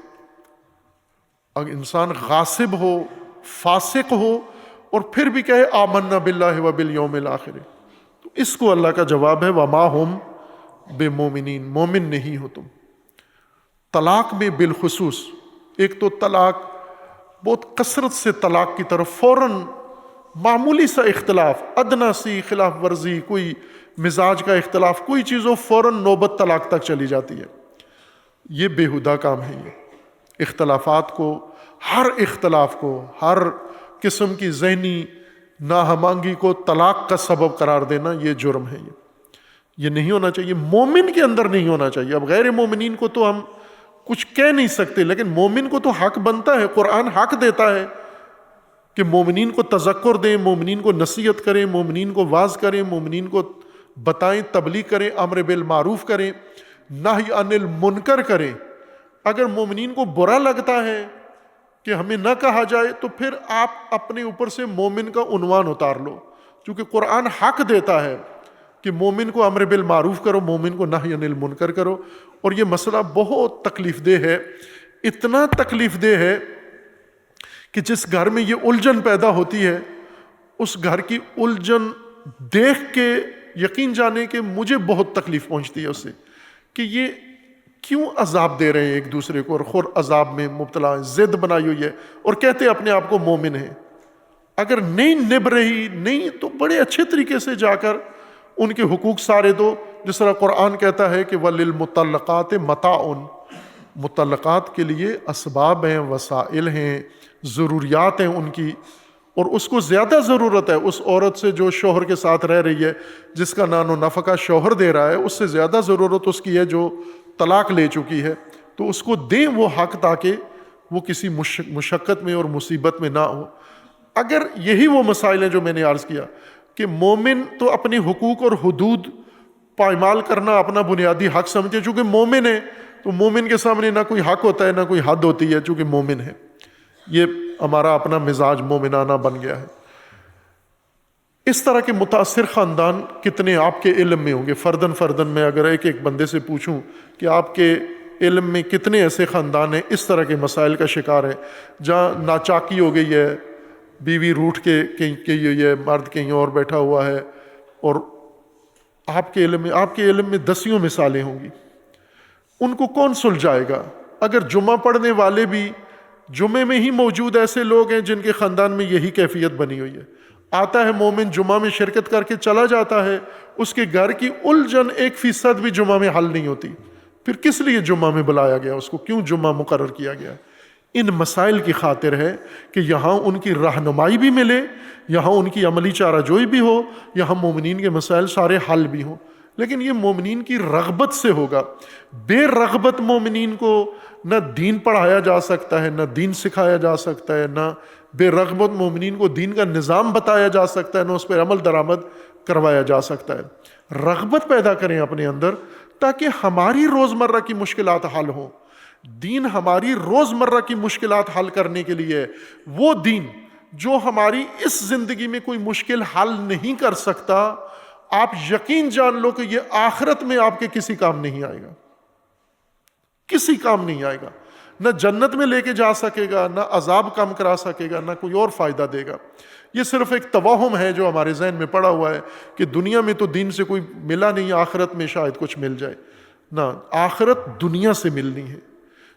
اگر انسان غاصب ہو، فاسق ہو، اور پھر بھی کہے آمنا باللہ وبالیوم الآخر، تو اس کو اللہ کا جواب ہے وما ہم بمومنین، مومن نہیں ہو تم۔ طلاق میں بالخصوص، ایک تو طلاق بہت کثرت سے طلاق کی طرف فوراً، معمولی سا اختلاف، ادنا سی خلاف ورزی، کوئی مزاج کا اختلاف، کوئی چیز ہو فوراً نوبت طلاق تک چلی جاتی ہے۔ یہ بےہودہ کام ہے۔ یہ اختلافات کو، ہر اختلاف کو، ہر قسم کی ذہنی ناہمانگی کو طلاق کا سبب قرار دینا، یہ جرم ہے۔ یہ نہیں ہونا چاہیے، مومن کے اندر نہیں ہونا چاہیے۔ اب غیر مومنین کو تو ہم کچھ کہہ نہیں سکتے، لیکن مومن کو تو حق بنتا ہے، قرآن حق دیتا ہے کہ مومنین کو تذکر دیں، مومنین کو نصیحت کریں، مومنین کو واعظ کریں، مومنین کو بتائیں، تبلیغ کریں، امر بالمعروف کریں، نہی عن المنکر کریں۔ اگر مومنین کو برا لگتا ہے کہ ہمیں نہ کہا جائے، تو پھر آپ اپنے اوپر سے مومن کا عنوان اتار لو، چونکہ قرآن حق دیتا ہے کہ مومن کو امر بالمعروف کرو، مومن کو نہی عن المنکر کرو. اور یہ مسئلہ بہت تکلیف دہ ہے، اتنا تکلیف دہ ہے کہ جس گھر میں یہ الجھن پیدا ہوتی ہے، اس گھر کی الجھن دیکھ کے یقین جانے کہ مجھے بہت تکلیف پہنچتی ہے اس سے، کہ یہ کیوں عذاب دے رہے ہیں ایک دوسرے کو، اور خود عذاب میں مبتلا ہیں، ضد بنائی ہوئی ہے، اور کہتے اپنے آپ کو مومن ہیں. اگر نہیں نبھ رہی نہیں تو بڑے اچھے طریقے سے جا کر ان کے حقوق سارے دو. جس طرح قرآن کہتا ہے کہ وَلِلْمُطَلَّقَاتِ مَتَاعٌ، مطلقات کے لیے اسباب ہیں، وسائل ہیں، ضروریات ہیں ان کی، اور اس کو زیادہ ضرورت ہے اس عورت سے جو شوہر کے ساتھ رہ رہی ہے، جس کا نان و نفقہ شوہر دے رہا ہے، اس سے زیادہ ضرورت اس کی ہے جو طلاق لے چکی ہے. تو اس کو دیں وہ حق تاکہ وہ کسی مشقت میں اور مصیبت میں نہ ہو. اگر یہی وہ مسائل ہیں جو میں نے عرض کیا کہ مومن تو اپنے حقوق اور حدود پائمال کرنا اپنا بنیادی حق سمجھے، چونکہ مومن ہے تو مومن کے سامنے نہ کوئی حق ہوتا ہے نہ کوئی حد ہوتی ہے، چونکہ مومن ہے. یہ ہمارا اپنا مزاج مومنانہ بن گیا ہے. اس طرح کے متاثر خاندان کتنے آپ کے علم میں ہوں گے؟ فردن میں اگر ایک ایک بندے سے پوچھوں کہ آپ کے علم میں کتنے ایسے خاندان ہیں اس طرح کے مسائل کا شکار ہیں، جہاں ناچاکی ہو گئی ہے، بیوی روٹھ کے کہیں ہوئی ہے، مرد کہیں اور بیٹھا ہوا ہے، اور آپ کے علم میں دسیوں مثالیں ہوں گی. ان کو کون سلجھائے گا؟ اگر جمعہ پڑھنے والے بھی جمعے میں ہی موجود ایسے لوگ ہیں جن کے خاندان میں یہی کیفیت بنی ہوئی ہے. آتا ہے مومن جمعہ میں شرکت کر کے چلا جاتا ہے، اس کے گھر کی الجھن 1% بھی جمعہ میں حل نہیں ہوتی. پھر کس لیے جمعہ میں بلایا گیا اس کو؟ کیوں جمعہ مقرر کیا گیا؟ ان مسائل کی خاطر ہے کہ یہاں ان کی رہنمائی بھی ملے، یہاں ان کی عملی چارہ جوئی بھی ہو، یہاں مومنین کے مسائل سارے حل بھی ہوں. لیکن یہ مومنین کی رغبت سے ہوگا. بے رغبت مومنین کو نہ دین پڑھایا جا سکتا ہے، نہ دین سکھایا جا سکتا ہے، نہ بے رغبت مومنین کو دین کا نظام بتایا جا سکتا ہے، نہ اس پہ عمل درآمد کروایا جا سکتا ہے. رغبت پیدا کریں اپنے اندر تاکہ ہماری روزمرہ کی مشکلات حل ہوں. دین ہماری روزمرہ کی مشکلات حل کرنے کے لیے، وہ دین جو ہماری اس زندگی میں کوئی مشکل حل نہیں کر سکتا، آپ یقین جان لو کہ یہ آخرت میں آپ کے کسی کام نہیں آئے گا، کسی کام نہیں آئے گا. نہ جنت میں لے کے جا سکے گا، نہ عذاب کم کرا سکے گا، نہ کوئی اور فائدہ دے گا. یہ صرف ایک توہم ہے جو ہمارے ذہن میں پڑا ہوا ہے کہ دنیا میں تو دین سے کوئی ملا نہیں، آخرت میں شاید کچھ مل جائے. نہ، آخرت دنیا سے ملنی ہے.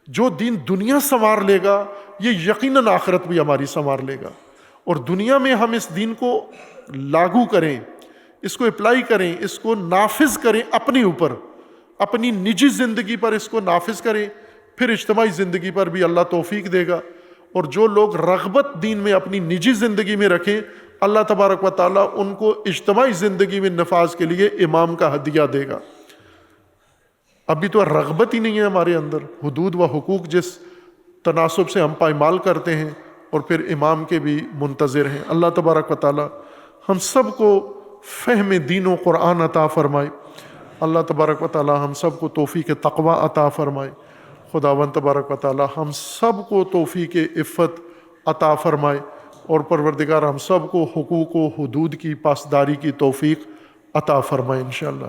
جو دین دنیا سنوار لے گا یہ یقیناً آخرت بھی ہماری سنوار لے گا. اور دنیا میں ہم اس دین کو لاگو کریں، اس کو اپلائی کریں، اس کو نافذ کریں اپنے اوپر، اپنی نجی زندگی پر اس کو نافذ کریں، پھر اجتماعی زندگی پر بھی اللہ توفیق دے گا. اور جو لوگ رغبت دین میں اپنی نجی زندگی میں رکھیں، اللہ تبارک و تعالیٰ ان کو اجتماعی زندگی میں نفاذ کے لیے امام کا ہدیہ دے گا. ابھی تو رغبت ہی نہیں ہے ہمارے اندر. حدود و حقوق جس تناسب سے ہم پائمال کرتے ہیں، اور پھر امام کے بھی منتظر ہیں. اللہ تبارک و تعالیٰ ہم سب کو فہم دین و قرآن عطا فرمائے. اللہ تبارک و تعالیٰ ہم سب کو توفیق تقوی عطا فرمائے. خداوند تبارک و تعالیٰ ہم سب کو توفیق عفت عطا فرمائے، اور پروردگار ہم سب کو حقوق و حدود کی پاسداری کی توفیق عطا فرمائے انشاءاللہ.